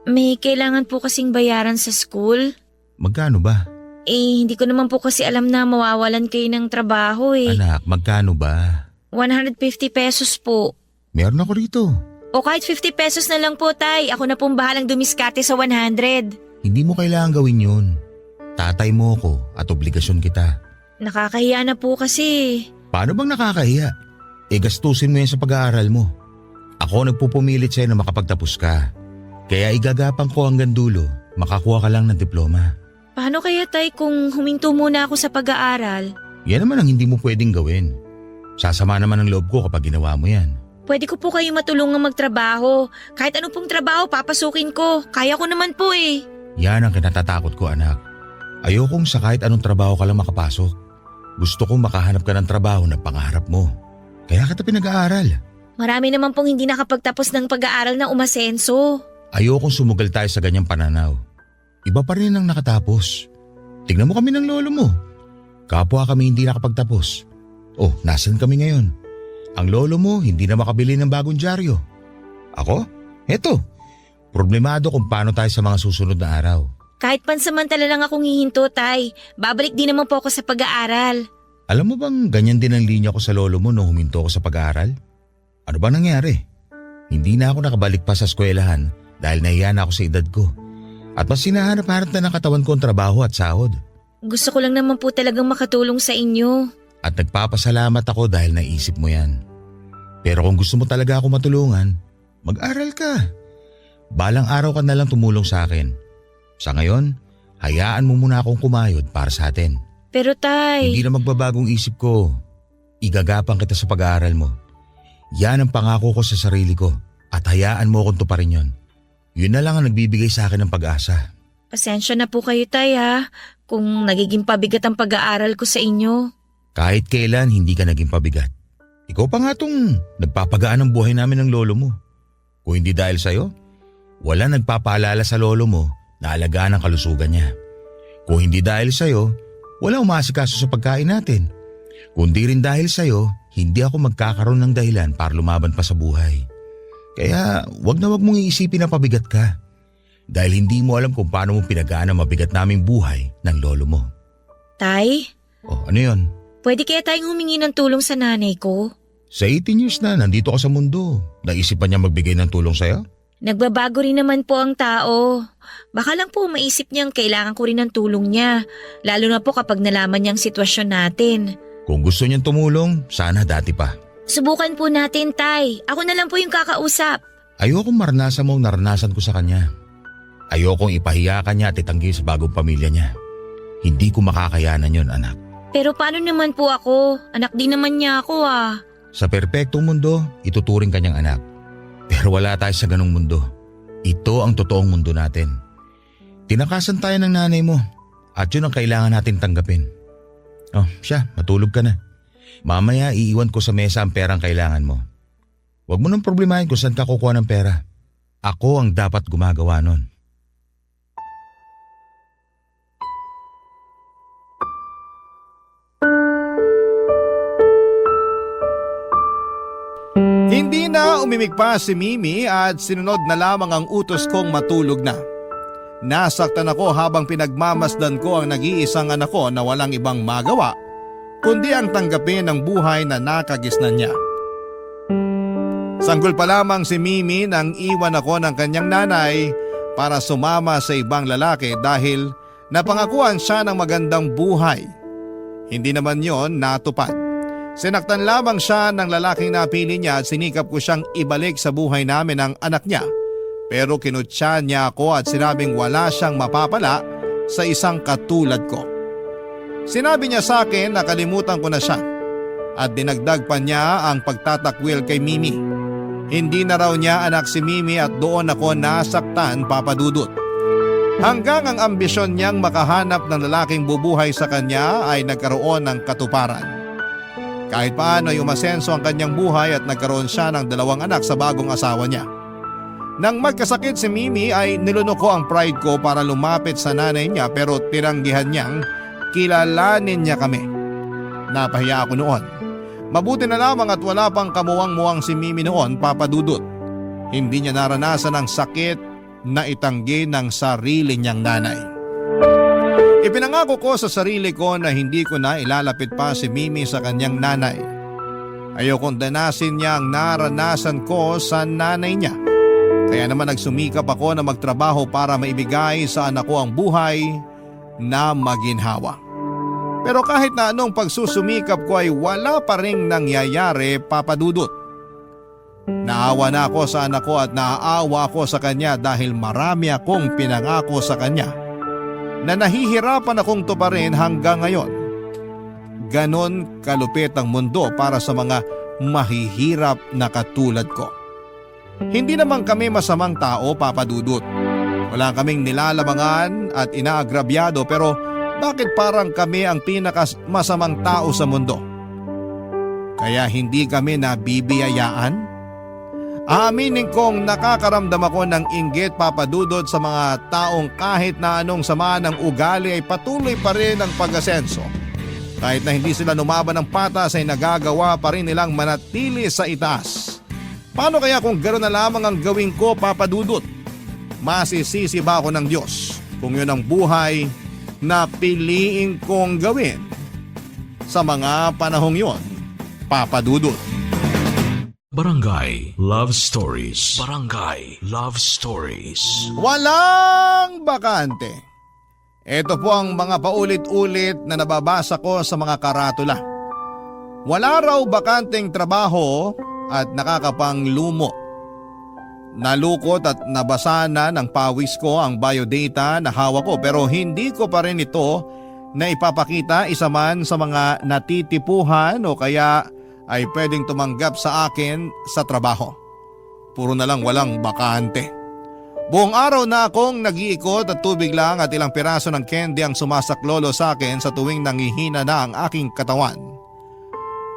may kailangan po kasing bayaran sa school. Magkano ba? Hindi ko naman po kasi alam na mawawalan kayo ng trabaho Anak, magkano ba? 150 pesos po. Meron ako rito. O kahit 50 pesos na lang po, Tay. Ako na pong bahalang dumiskarte sa 100. Hindi mo kailangan gawin yun. Tatay mo ako at obligasyon kita. Nakakahiya na po kasi. Paano bang nakakahiya? Gastusin mo yan sa pag-aaral mo. Ako nagpupumilit sa'yo na makapagtapos ka. Kaya igagapang ko hanggang dulo, makakuha ka lang ng diploma. Paano kaya, Tay, kung huminto muna ako sa pag-aaral? Yan naman ang hindi mo pwedeng gawin. Sasama naman ang loob ko kapag ginawa mo yan. Pwede ko po kayo matulungan magtrabaho. Kahit ano pong trabaho, papasukin ko. Kaya ko naman po Yan ang kinatatakot ko anak. Ayokong sa kahit anong trabaho ka lang makapasok. Gusto kong makahanap ka ng trabaho na pangarap mo. Kaya kita pinag-aaral. Marami naman pong hindi nakapagtapos ng pag-aaral na umasenso. Ayokong sumugal tayo sa ganyang pananaw. Iba pa rin ang nakatapos. Tingnan mo kami ng lolo mo. Kapwa kami hindi nakapagtapos. Oh, nasan kami ngayon? Ang lolo mo hindi na makabili ng bagong dyaryo. Ako? Eto. Problemado kung paano tayo sa mga susunod na araw. Kahit pansamantala lang akong hihinto, Tay. Babalik din naman po ako sa pag-aaral. Alam mo bang ganyan din ang linya ko sa lolo mo nung huminto ko sa pag-aaral? Ano ba nangyari? Hindi na ako nakabalik pa sa eskwelahan dahil nahiya na ako sa edad ko. At mas sinahanap-hanap na ng katawan ko ang trabaho at sahod. Gusto ko lang naman po talagang makatulong sa inyo. At nagpapasalamat ako dahil naisip mo yan. Pero kung gusto mo talaga ako matulungan, mag-aral ka. Balang araw ka na lang tumulong sa akin. Sa ngayon, hayaan mo muna akong kumayod para sa atin. Pero Tay… Hindi na magbabagong isip ko. Igagapang kita sa pag-aaral mo. Yan ang pangako ko sa sarili ko at hayaan mo akong tuparin yon. Yun na lang ang nagbibigay sa akin ng pag-asa. Pasensya na po kayo, Tay, kung nagiging pabigat ang pag-aaral ko sa inyo. Kahit kailan hindi ka naging pabigat. Ikaw pa nga tong nagpapagaan ng buhay namin ng lolo mo. Kung hindi dahil sa'yo, wala nagpapaalala sa lolo mo na alagaan ang kalusugan niya. Kung hindi dahil sa'yo, wala umasikaso sa pagkain natin. Kung di rin dahil sa'yo, hindi ako magkakaroon ng dahilan para lumaban pa sa buhay. Kaya wag na wag mong iisipin na pabigat ka. Dahil hindi mo alam kung paano mo pinagaan ang mabigat naming buhay ng lolo mo. Tay, Oh, ano yon? pwede kaya tayong humingi ng tulong sa nanay ko? Sa 18 years na nandito ka sa mundo, naisip pa niya magbigay ng tulong sa'yo? Nagbabago rin naman po ang tao. Baka lang po maisip niyang kailangan ko rin ng tulong niya. Lalo na po kapag nalaman niya ang sitwasyon natin. Kung gusto niyang tumulong, sana dati pa. Subukan po natin, Tay. Ako na lang po yung kakausap. Ayokong maranasan mo ang naranasan ko sa kanya. Ayokong ipahiya ka niya at itanggi sa bagong pamilya niya. Hindi ko makakayanan yon, anak. Pero paano naman po ako? Anak din naman niya ako ah. Sa perpektong mundo, ituturing kanyang anak. Pero wala tayo sa ganong mundo. Ito ang totoong mundo natin. Tinakasan tayo ng nanay mo at yun ang kailangan natin tanggapin. Oh, siya, matulog ka na. Mamaya iiwan ko sa mesa ang perang kailangan mo. Huwag mo nang problemahin kung saan ka kukuha ng pera. Ako ang dapat gumagawa nun. Hindi na umimik pa si Mimi at sinunod na lamang ang utos kong matulog na. Nasaktan ako habang pinagmamasdan ko ang nag-iisang anak ko na walang ibang magawa kundi ang tanggapin ang buhay na nakagisnan niya. Sanggol pa lamang si Mimi nang iwan ako ng kanyang nanay para sumama sa ibang lalaki dahil napangakuan siya ng magandang buhay. Hindi naman yon natupad. Sinaktan lamang siya ng lalaking napili niya at sinikap ko siyang ibalik sa buhay namin ang anak niya. Pero kinutya niya ako at sinabing wala siyang mapapala sa isang katulad ko. Sinabi niya sa akin na kalimutan ko na siya at dinagdag pa niya ang pagtatakwil kay Mimi. Hindi na raw niya anak si Mimi at doon ako nasaktan, Papa Dudut. Hanggang ang ambisyon niyang makahanap ng lalaking bubuhay sa kanya ay nagkaroon ng katuparan. Kahit paano ay umasenso ang kanyang buhay at nagkaroon siya ng 2 anak sa bagong asawa niya. Nang magkasakit si Mimi ay nilunok ko ang pride ko para lumapit sa nanay niya pero tinanggihan niyang kilalanin niya kami. Napahiya ako noon. Mabuti na lamang at wala pang kamuwang-muwang si Mimi noon, Papa Dudut. Hindi niya naranasan ang sakit na itanggi ng sarili niyang nanay. Ipinangako ko sa sarili ko na hindi ko na ilalapit pa si Mimi sa kanyang nanay. Ayokong danasin niya ang naranasan ko sa nanay niya. Kaya naman nagsumikap ako na magtrabaho para maibigay sa anak ko ang buhay na maginhawa. Pero kahit na anong pagsusumikap ko ay wala pa ring nangyayari, Papa Dudut. Naawa na ako sa anak ko at naaawa ako sa kanya dahil marami akong pinangako sa kanya na nahihirapan akong tuparin hanggang ngayon. Ganon kalupit ang mundo para sa mga mahihirap na katulad ko. Hindi naman kami masamang tao, Papa Dudut. Wala kaming nilalamangan at inaagrabyado pero bakit parang kami ang pinakamasamang tao sa mundo? Kaya hindi kami nabibiyayaan? Aaminin kong nakakaramdam ako ng inggit, Papa Dudut, sa mga taong kahit na anong sama ng ugali ay patuloy pa rin ang pag-asenso. Kahit na hindi sila numaban ng patas ay nagagawa pa rin nilang manatili sa itaas. Paano kaya kung gano'n na lamang ang gawin ko, Papa Dudut? Masisisi ba ako ng Diyos kung yun ang buhay na piliin kong gawin sa mga panahong yon, Papa Dudut? Barangay Love Stories. Barangay Love Stories. Walang bakante. Ito po ang mga paulit-ulit na nababasa ko sa mga karatula. Wala raw bakanteng trabaho at nakakapanglumo. Nalukot at nabasa na ng pawis ko ang biodata na hawak ko pero hindi ko pa rin ito na ipapakita isa man sa mga natitipuhan o kaya ay pwedeng tumanggap sa akin sa trabaho. Puro na lang walang bakante. Buong araw na akong nag-iikot at tubig lang at ilang piraso ng candy ang sumasaklolo sa akin sa tuwing nangihina na ang aking katawan.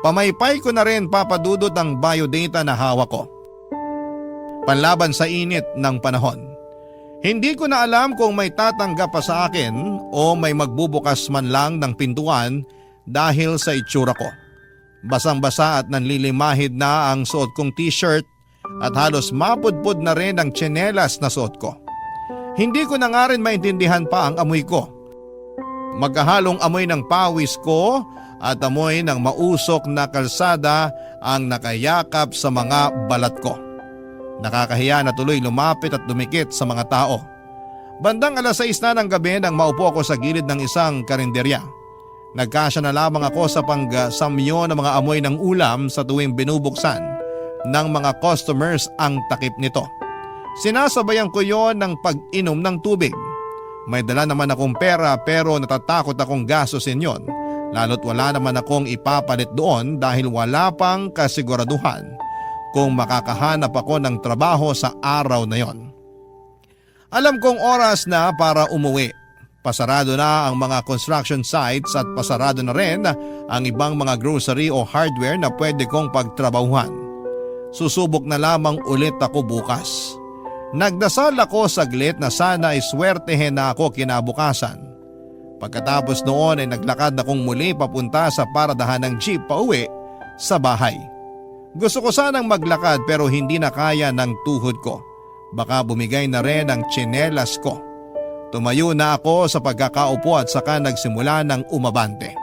Pamaypay ko na rin, Papa Dudut, ang biodata na hawak ko. Panlaban sa init ng panahon. Hindi ko na alam kung may tatanggap pa sa akin o may magbubukas man lang ng pintuan dahil sa itsura ko. Basang-basa at nanlilimahid na ang suot kong t-shirt at halos mapudpud na rin ang tsinelas na suot ko. Hindi ko na nga rin maintindihan pa ang amoy ko. Magkahalong amoy ng pawis ko at amoy ng mausok na kalsada ang nakayakap sa mga balat ko. Nakakahiya na tuloy lumapit at dumikit sa mga tao. Bandang 6:00 na ng gabi nang maupo ako sa gilid ng isang karinderya. Nagkasya na lamang ako sa pangsamyo ng mga amoy ng ulam sa tuwing binubuksan ng mga customers ang takip nito. Sinasabayan ko yon ng pag-inom ng tubig. May dala naman akong pera pero natatakot akong gastusin yon Lalo't wala naman akong ipapalit doon dahil wala pang kasiguraduhan kung makakahanap ako ng trabaho sa araw na yon. Alam kong oras na para umuwi. Pasarado na ang mga construction sites at pasarado na rin ang ibang mga grocery o hardware na pwede kong pagtrabahuhan. Susubok na lamang ulit ako bukas. Nagdasal ako saglit na sana ay swertehin na ako kinabukasan. Pagkatapos noon ay naglakad akong muli papunta sa paradahan ng jeep pauwi sa bahay. Gusto ko sanang maglakad pero hindi na kaya ng tuhod ko. Baka bumigay na rin ang tsinelas ko. Tumayo na ako sa pagkakaupo at saka nagsimula ng umabante.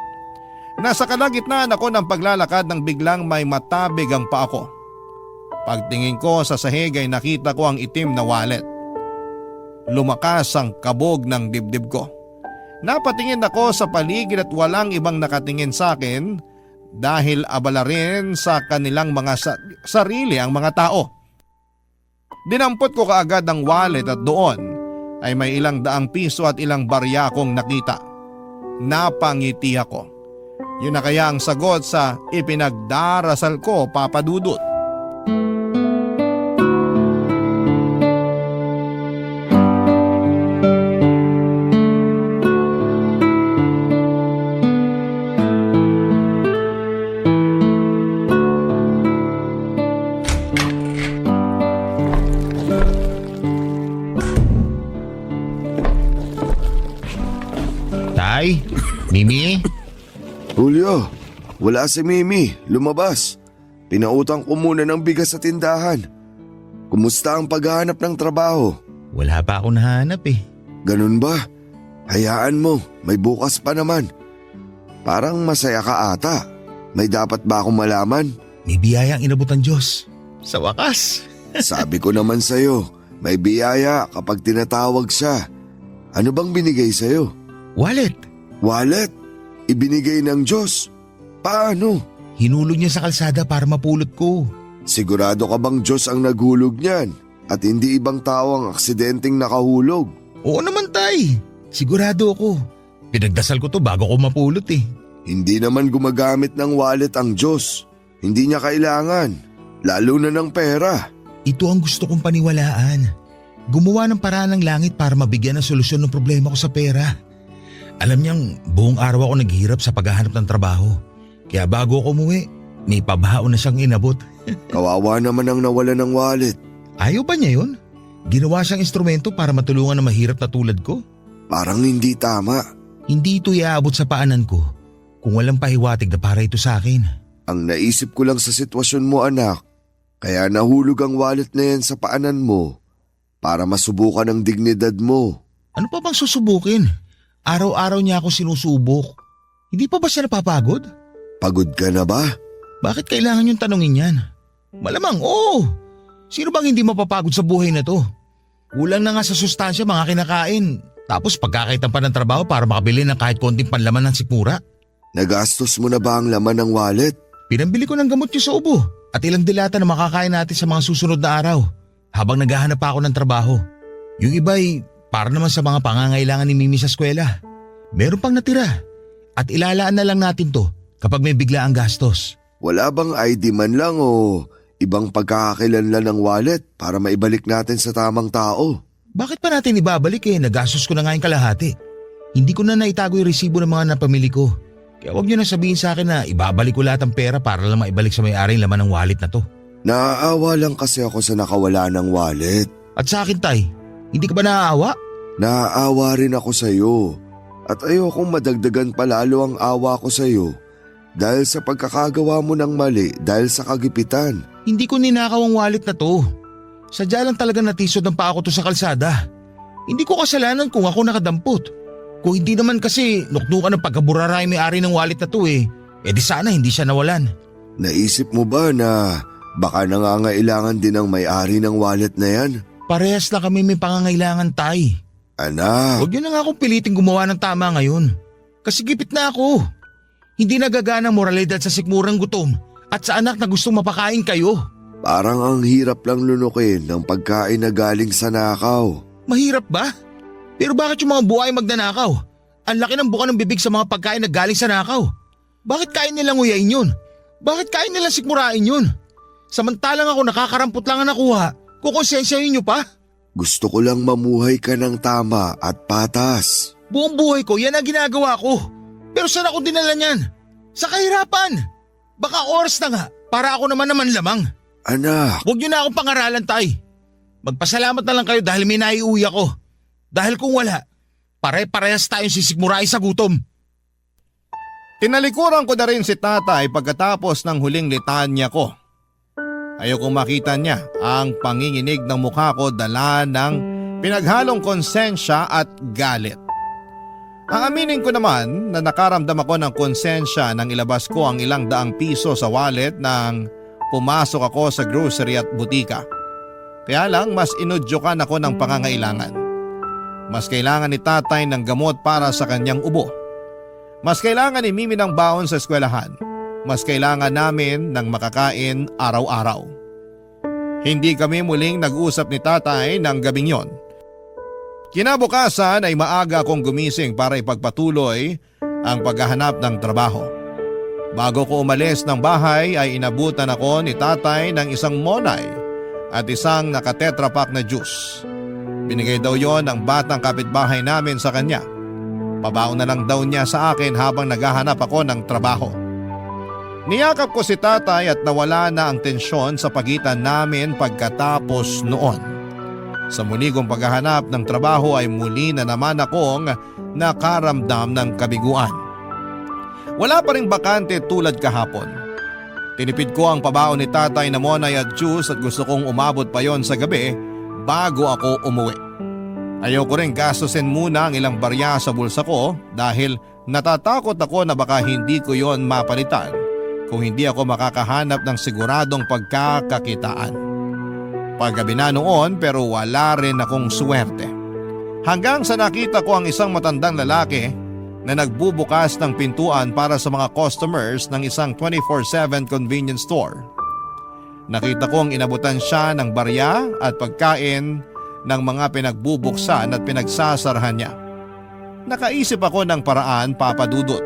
Nasa kalagitnaan ako ng paglalakad nang biglang may matabig ang paa ko. Pagtingin ko sa sahig ay nakita ko ang itim na wallet. Lumakas ang kabog ng dibdib ko. Napatingin ako sa paligid at walang ibang nakatingin sa akin dahil abala rin sa kanilang mga sarili ang mga tao. Dinampot ko kaagad ang wallet at doon ay may ilang daang piso at ilang barya akong nakita. Napangiti ako. Yun na kaya ang sagot sa ipinagdarasal ko, Papa Dudut. Tay, Mimi? Julio, wala si Mimi. Lumabas. Pinautang ko muna ng bigas sa tindahan. Kumusta ang paghahanap ng trabaho? Wala pa ako nahanap eh. Ganun ba? Hayaan mo, may bukas pa naman. Parang masaya ka ata. May dapat ba akong malaman? May biyayang inabot ng Diyos. Sa wakas. Sabi ko naman sa'yo, may biyaya kapag tinatawag siya. Ano bang binigay sa'yo? Wallet. Wallet? Ibinigay ng Diyos? Paano? Hinulog niya sa kalsada para mapulot ko. Sigurado ka bang Diyos ang naghulog niyan at hindi ibang tao ang aksidenteng nakahulog? Oo naman, tay. Sigurado ako. Pinagdasal ko to bago ko mapulot eh. Hindi naman gumagamit ng wallet ang Diyos. Hindi niya kailangan, lalo na ng pera. Ito ang gusto kong paniwalaan. Gumawa ng paraan ng langit para mabigyan ng solusyon ng problema ko sa pera. Alam niyang buong araw ako naghihirap sa paghahanap ng trabaho. Kaya bago ako umuwi, may pabaon na siyang inabot. Kawawa naman ang nawala ng wallet. Ayaw ba niya yun? Ginawa siyang instrumento para matulungan ng mahirap na tulad ko? Parang hindi tama. Hindi ito iaabot sa paanan ko kung walang pahiwatig na para ito sa akin. Ang naisip ko lang sa sitwasyon mo, anak. Kaya nahulog ang wallet na yan sa paanan mo para masubukan ang dignidad mo. Ano pa bang susubukin? Araw-araw niya ako sinusubok. Hindi pa ba siya napapagod? Pagod ka na ba? Bakit kailangan yung tanungin yan? Malamang oo. Sino bang hindi mapapagod sa buhay na to? Kulang na nga sa sustansya mga kinakain. Tapos pagkakaitan pa ng trabaho para makabili ng kahit konting panlaman ng sikmura. Nagastos mo na ba ang laman ng wallet? Pinambili ko ng gamot niyo sa ubo at ilang dilata na makakain natin sa mga susunod na araw habang naghahanap pa ako ng trabaho. Yung iba'y para naman sa mga pangangailangan ni Mimi sa eskwela. Meron pang natira at ilalaan na lang natin to kapag may bigla ang gastos. Wala bang ID man lang o ibang pagkakakilanlan ng wallet para maibalik natin sa tamang tao? Bakit pa natin ibabalik eh? Nagastos ko na nga yung kalahati. Hindi ko na naitago yung resibo ng mga napamili ko. Kaya huwag niyo na sabihin sa akin na ibabalik ko lahat ng pera para lang maibalik sa may-ari laman ng wallet na to. Naaawa lang kasi ako sa nakawala ng wallet. At sa akin, tay, hindi ka ba naaawa? Naaawa rin ako sa iyo. At ayokong madagdagan pa lalo ang awa ko sa iyo dahil sa pagkakagawa mo ng mali dahil sa kagipitan. Hindi ko ninakaw ang wallet na to. Sadya lang talaga natisod ng paa ko to sa kalsada. Hindi ko kasalanan kung ako nakadampot. Kung hindi naman kasi nuknukan ng pagkaburaray may-ari ng wallet na to eh di sana hindi siya nawalan. Naisip mo ba na baka nangangailangan din ang may-ari ng wallet na yan? Parehas na kami may pangangailangan, tay. Anak. Huwag niyo na nga akong piliting gumawa ng tama ngayon. Kasi gipit na ako. Hindi nagagana ang moralidad sa sikmurang gutom at sa anak na gustong mapakain kayo. Parang ang hirap lang lunukin ng pagkain na galing sa nakaw. Mahirap ba? Pero bakit yung mga buhay magnanakaw? Ang laki ng buka ng bibig sa mga pagkain na galing sa nakaw. Bakit kain nilang nguyain yun? Bakit kain nilang sikmurain yun? Samantalang ako nakakarampot lang ang nakuha, kukonsensyahin nyo pa? Gusto ko lang mamuhay ka ng tama at patas. Buong buhay ko, yan ang ginagawa ko. Pero saan ako dinala niyan? Sa kahirapan. Baka oras na nga, para ako naman lamang. Anak, Huwag niyo na akong pangaralan, tay. Magpasalamat na lang kayo dahil may naiuwi ako. Dahil kung wala, pare-parehas tayong sisigmurain sa gutom. Tinalikuran ko na rin si tatay pagkatapos ng huling litanya ko. Ayokong makita niya ang panginginig ng mukha ko dala ng pinaghalong konsensya at galit. Aaminin ko naman na nakaramdam ako ng konsensya nang ilabas ko ang ilang daang piso sa wallet nang pumasok ako sa grocery at butika. Kaya lang mas inudyokan ako ng pangangailangan. Mas kailangan ni tatay ng gamot para sa kanyang ubo. Mas kailangan ni Mimi ng baon sa eskwelahan. Mas kailangan namin ng makakain araw-araw. Hindi kami muling nag-usap ni tatay ng gabing yon. Kinabukasan ay maaga akong gumising para ipagpatuloy ang paghahanap ng trabaho. Bago ko umalis ng bahay ay inabutan ako ni tatay ng isang monay at isang nakatetrapak na juice. Binigay daw yon ng batang kapitbahay namin sa kanya. Pabaon na lang daw niya sa akin habang naghahanap ako ng trabaho. Niyakap ko si tatay at nawala na ang tensyon sa pagitan namin pagkatapos noon. Sa muli kong paghahanap ng trabaho ay muli na naman akong nakaramdam ng kabiguan. Wala pa ring bakante tulad kahapon. Tinipid ko ang pabaon ni tatay na monay at juice at gusto kong umabot pa yon sa gabi bago ako umuwi. Ayaw ko rin gastusin muna ang ilang barya sa bulsa ko dahil natatakot ako na baka hindi ko yon mapalitan kung hindi ako makakahanap ng siguradong pagkakakitaan. Paggabi na noon pero wala rin akong swerte. Hanggang sa nakita ko ang isang matandang lalaki na nagbubukas ng pintuan para sa mga customers ng isang 24/7 convenience store. Nakita kong inabutan siya ng barya at pagkain ng mga pinagbubuksan at pinagsasarahan niya. Nakaisip ako ng paraan, Papa Dudut.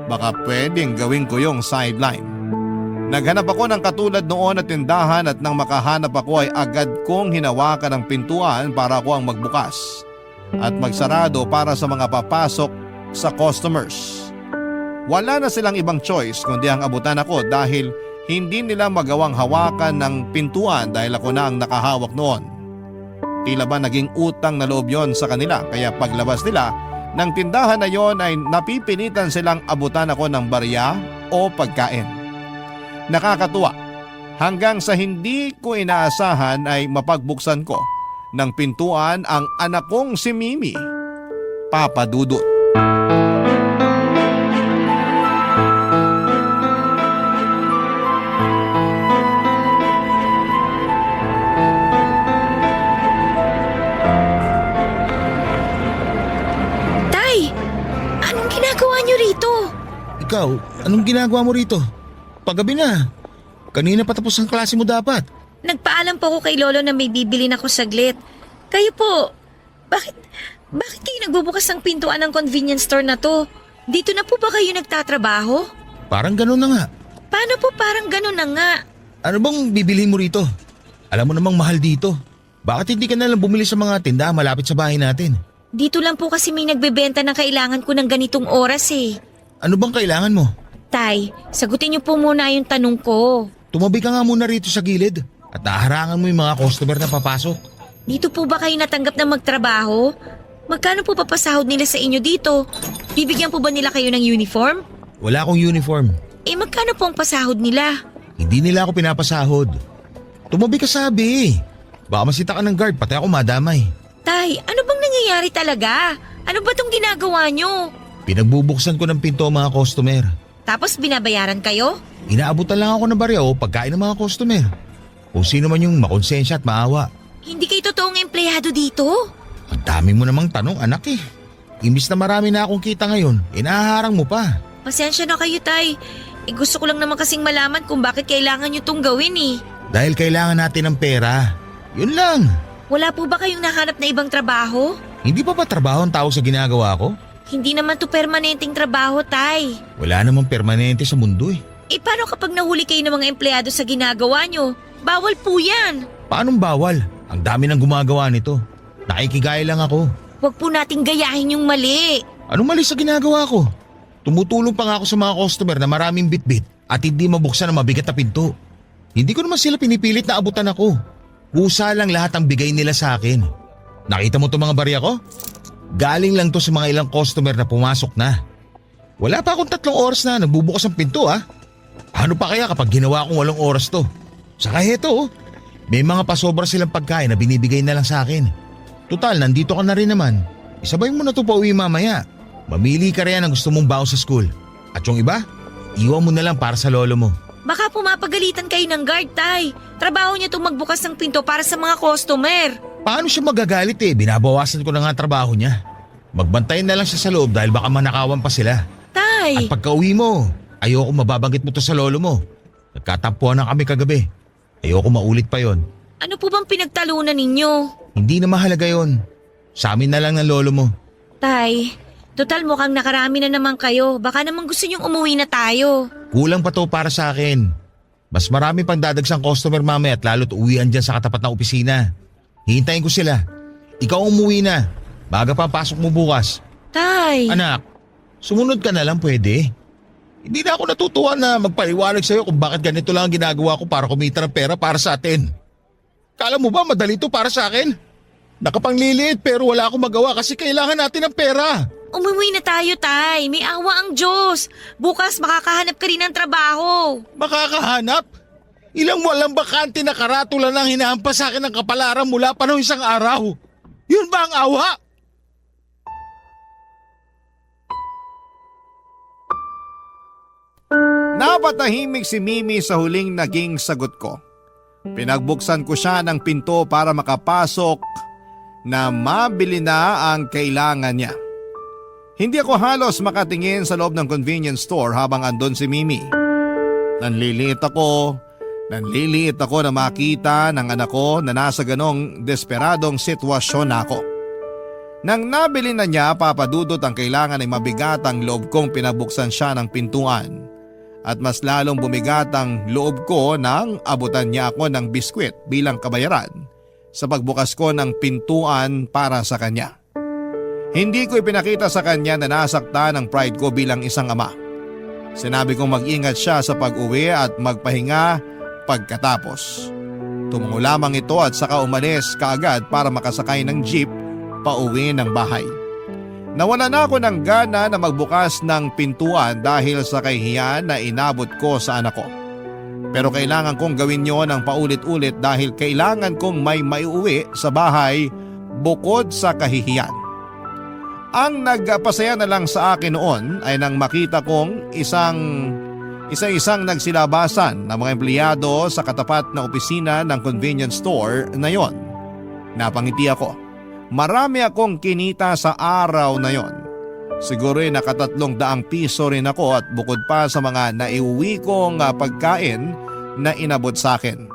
Baka pwedeng gawin ko yung sideline. Naghanap ako ng katulad noon na tindahan at nang makahanap ako ay agad kong hinawakan ang pintuan para ako ang magbukas at magsarado para sa mga papasok sa customers. Wala na silang ibang choice kundi ang abutan ako dahil hindi nila magawang hawakan ng pintuan dahil ako na ang nakahawak noon. Tila ba naging utang na loob yon sa kanila kaya paglabas nila ng tindahan na yon ay napipilitan silang abutan ako ng barya o pagkain. Nakakatuwa, hanggang sa hindi ko inaasahan ay mapagbuksan ko ng pintuan ang anak kong si Mimi, Papa Dudut. Ikaw, anong ginagawa mo rito? Paggabi na. Kanina patapos ang klase mo dapat. Nagpaalam po ako kay Lolo na may bibilin ako saglit. Kayo po, bakit kayo nagbubukas ng pintuan ng convenience store na to? Dito na po ba kayo nagtatrabaho? Parang ganun na nga. Paano po parang ganun na nga? Ano bang bibilhin mo rito? Alam mo namang mahal dito. Bakit hindi ka nalang bumili sa mga tindahan malapit sa bahay natin? Dito lang po kasi may nagbebenta ng kailangan ko ng ganitong oras eh. Ano bang kailangan mo? Tay, sagutin niyo po muna yung tanong ko. Tumabi ka nga muna rito sa gilid at haharangan mo yung mga customer na papasok. Dito po ba kayo natanggap na magtrabaho? Magkano po papasahod nila sa inyo dito? Bibigyan po ba nila kayo ng uniform? Wala akong uniform. Magkano po ang pasahod nila? Hindi nila ako pinapasahod. Tumabi ka sabi. Baka masita ka ng guard pati ako madamay. Tay, ano bang nangyayari talaga? Ano ba tong ginagawa nyo? Pinagbubuksan ko ng pinto ang mga customer. Tapos binabayaran kayo? Inaabutan lang ako ng barya o pagkain ng mga customer. Kung sino man yung makonsensya at maawa. Hindi kayo totoong empleyado dito? Ang dami mo namang tanong anak eh. Imbis na marami na akong kita ngayon, inaharang mo pa. Pasensya na kayo, Tay. Gusto ko lang naman kasing malaman kung bakit kailangan nyo tong gawin eh. Dahil kailangan natin ng pera. Yun lang. Wala po ba kayong nahanap na ibang trabaho? Hindi pa ba trabaho ang tawag sa ginagawa ko? Hindi naman to permanenteng trabaho, Tay. Wala namang permanente sa mundo eh. Eh paano kapag nahuli kayo ng mga empleyado sa ginagawa nyo? Bawal po yan. Paanong bawal? Ang dami nang gumagawa nito. Nakikigaya lang ako. Huwag po nating gayahin yung mali. Anong mali sa ginagawa ko? Tumutulong pa nga ako sa mga customer na maraming bitbit at hindi mabuksan ang mabigat na pinto. Hindi ko naman sila pinipilit na abutan ako. Kusa lang lahat ang bigay nila sa akin. Nakita mo itong mga barya ko? Galing lang to sa mga ilang customer na pumasok na. Wala pa akong 3 oras na nagbubukas ang pinto ah. Ano pa kaya kapag ginawa kong 8 oras to? Saka heto oh, may mga pasobra silang pagkain na binibigay na lang sa akin. Tutal, nandito ka na rin naman. Isabay mo na to pa uwi mamaya. Mamili ka rin ang gusto mong baon sa school. At yung iba, iwan mo na lang para sa lolo mo. Baka pumapagalitan kayo ng guard, Tay. Trabaho niya itong magbukas ng pinto para sa mga customer. Paano siya magagalit eh? Binabawasan ko na nga trabaho niya. Magbantayan na lang siya sa loob dahil baka manakawan pa sila. Tay! At pagka uwi mo, ayoko mababanggit mo to sa lolo mo. Nagkatampuan na kami kagabi. Ayoko maulit pa yon. Ano po bang pinagtalunan ninyo? Hindi na mahalaga yon. Sa amin na lang ng lolo mo. Tay, total mukhang nakarami na naman kayo. Baka naman gusto niyong umuwi na tayo. Kulang pa to para sa akin. Mas marami pang dadagsang customer mamaya at lalo't uwian dyan sa katapat na opisina. Hihintayin ko sila. Ikaw umuwi na. Baga pa ang pasok mo bukas. Tay! Anak, sumunod ka na lang pwede. Hindi na ako natutuwa na magpaliwanag sa'yo kung bakit ganito lang ang ginagawa ko para kumita ng pera para sa atin. Kala mo ba madali to para sa akin? Nakapangliliit pero wala akong magawa kasi kailangan natin ng pera. Umuwi na tayo, Tay. May awa ang Diyos. Bukas makakahanap ka rin ng trabaho. Makakahanap? Ilang walang bakante na karatula lang hinahampas sa akin ng kapalaran mula pa noong isang araw. Yun ba ang awa? Napatahimik si Mimi sa huling naging sagot ko. Pinagbuksan ko siya ng pinto para makapasok na mabili na ang kailangan niya. Hindi ako halos makatingin sa loob ng convenience store habang andon si Mimi. Nanliliit ako na makita ng anak ko na nasa ganong desperadong sitwasyon ako. Nang nabili na niya, papadudot ang kailangan ay mabigat ang loob kong pinabuksan siya ng pintuan. At mas lalong bumigat ang loob ko nang abutan niya ako ng biskwit bilang kabayaran sa pagbukas ko ng pintuan para sa kanya. Hindi ko ipinakita sa kanya na nasaktan ang pride ko bilang isang ama. Sinabi kong mag-ingat siya sa pag-uwi at magpahinga pagkatapos. Tumungo lamang ito at saka umalis kaagad para makasakay ng jeep pauwi ng bahay. Nawala na ako ng gana na magbukas ng pintuan dahil sa kahihiyan na inabot ko sa anak ko. Pero kailangan kong gawin yon ng paulit-ulit dahil kailangan kong may maiuwi sa bahay bukod sa kahihiyan. Ang nagpasaya na lang sa akin noon ay nang makita kong isa-isang nagsilabasan ng mga empleyado sa katapat na opisina ng convenience store na yon. Napangiti ako. Marami akong kinita sa araw na yon. Siguro ay naka-300 piso rin ako at bukod pa sa mga naiuwi kong pagkain na inabot sa akin.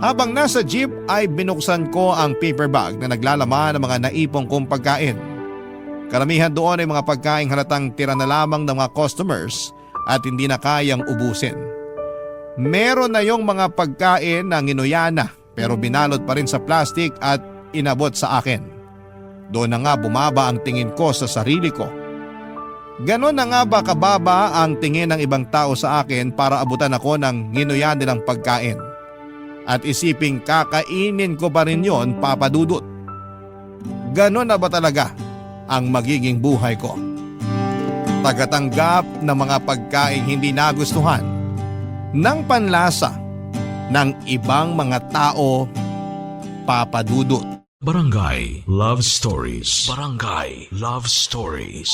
Habang nasa jeep ay binuksan ko ang paper bag na naglalaman ng mga naipong kong pagkain. Karamihan doon ay mga pagkain halatang tira na lamang ng mga customers at hindi na kayang ubusin. Meron na yung mga pagkain na nginuya na pero binalot pa rin sa plastic at inabot sa akin. Doon na nga bumaba ang tingin ko sa sarili ko. Ganon na nga ba kababa ang tingin ng ibang tao sa akin para abutan ako ng nginuya nilang pagkain? At isiping kakainin ko pa rin yon, papadudot. Ganon na ba talaga ang magiging buhay ko? Tagatanggap ng mga pagkain hindi nagustuhan, ng panlasa ng ibang mga tao, papadudot. Barangay Love Stories. Barangay Love Stories.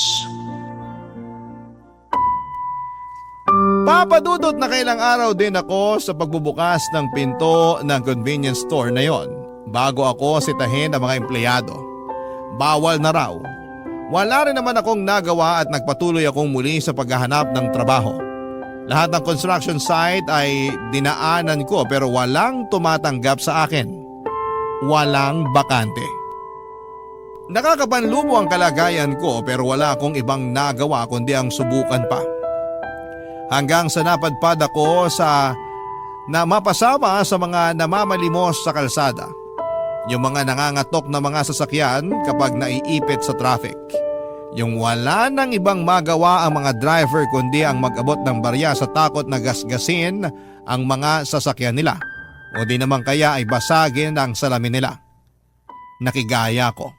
Papadudot na kailang araw din ako sa pagbubukas ng pinto ng convenience store na yon bago ako sitahin ng mga empleyado. Bawal na raw. Wala rin naman akong nagawa at nagpatuloy akong muli sa paghahanap ng trabaho. Lahat ng construction site ay dinaanan ko pero walang tumatanggap sa akin. Walang bakante. Nakakapanlumo ang kalagayan ko pero wala akong ibang nagawa kundi ang subukan pa. Hanggang sa napadpad ako na mapasama sa mga namamalimos sa kalsada. Yung mga nangangatok na mga sasakyan kapag naiipit sa traffic. Yung wala nang ibang magawa ang mga driver kundi ang mag-abot ng barya sa takot na gasgasin ang mga sasakyan nila. O di naman kaya ay basagin ang salamin nila. Nakigaya ko.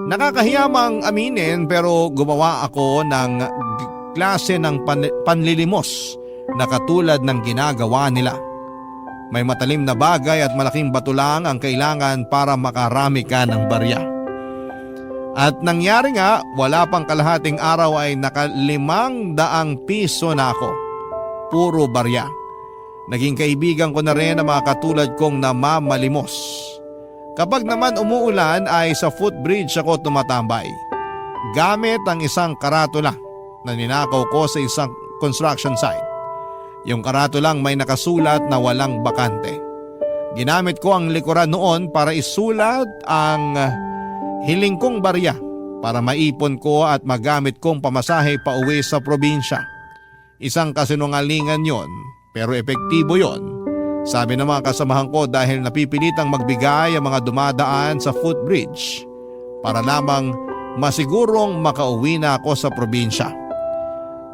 Nakakahiyamang aminin pero gumawa ako ng klase ng panlilimos na katulad ng ginagawa nila. May matalim na bagay at malaking bato lang ang kailangan para makarami ka ng barya. At nangyari nga, wala pang kalahating araw ay naka-500 piso na ako. Puro barya. Naging kaibigan ko na rin ang mga katulad kong namamalimos. Kapag naman umuulan ay sa footbridge ako tumatambay. Gamit ang isang karatula na ninakaw ko sa isang construction site. Yung karatulang may nakasulat na walang bakante. Ginamit ko ang likuran noon para isulat ang hiling kong barya para maipon ko at magamit kong pamasahe pa uwi sa probinsya. Isang kasinungalingan yon pero epektibo yon. Sabi ng mga kasamahan ko dahil napipilitang magbigay ang mga dumadaan sa footbridge para lamang masigurong makauwi na ako sa probinsya.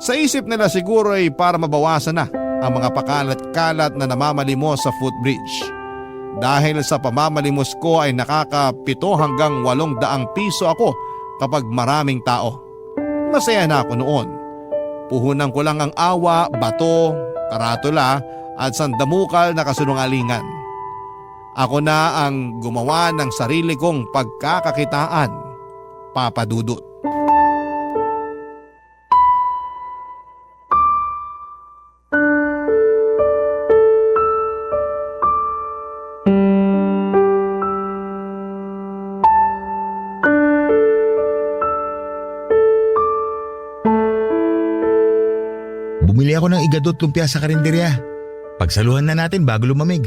Sa isip nila siguro ay para mabawasan na ang mga pakalat-kalat na namamalimos sa footbridge. Dahil sa pamamalimos ko ay nakaka-7 hanggang 800 piso ako kapag maraming tao. Masaya na ako noon. Puhunan ko lang ang awa, bato, karatula at sandamukal na kasinungalingan. Ako na ang gumawa ng sarili kong pagkakakitaan, Papa Dudut. Bumili ako ng igadot lumpia sa karinderya. Pagsaluhan na natin bago lumamig.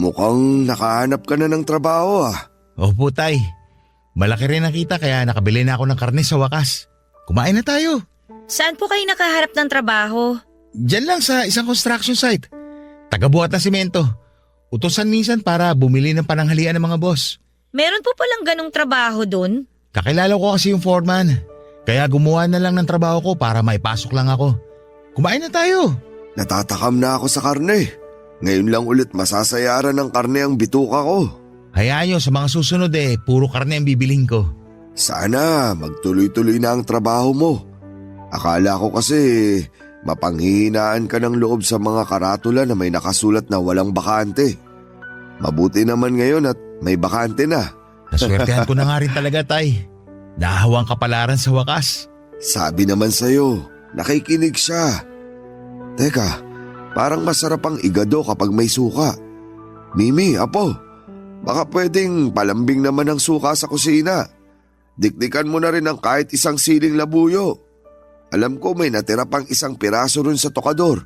Mukhang nakahanap ka na ng trabaho ah. Opo tay, malaki rin ang kita kaya nakabili na ako ng karne sa wakas. Kumain na tayo. Saan po kayo nakaharap ng trabaho? Diyan lang sa isang construction site. Tagabuhat ng simento. Utusan minsan para bumili ng pananghalian ng mga boss. Meron po palang ganong trabaho dun? Kakilala ko kasi yung foreman. Kaya gumawa na lang ng trabaho ko para maipasok lang ako. Kumain na tayo. Natatakam na ako sa karne. Ngayon lang ulit masasayaran ng karne ang bituka ko. Hayaan nyo, sa mga susunod puro karne ang bibiling ko. Sana magtuloy-tuloy na ang trabaho mo. Akala ko kasi mapanghihinaan ka ng loob sa mga karatula na may nakasulat na walang bakante. Mabuti naman ngayon at may bakante na. Naswertehan ko na nga rin talaga tay. Nahawang kapalaran sa wakas. Sabi naman sa'yo, nakikinig siya. Teka, parang masarap ang igado kapag may suka. Mimi, apo, baka pwedeng palambing naman ang suka sa kusina. Dikdikan mo na rin ang kahit isang siling labuyo. Alam ko may natira pang isang piraso rin sa tokador.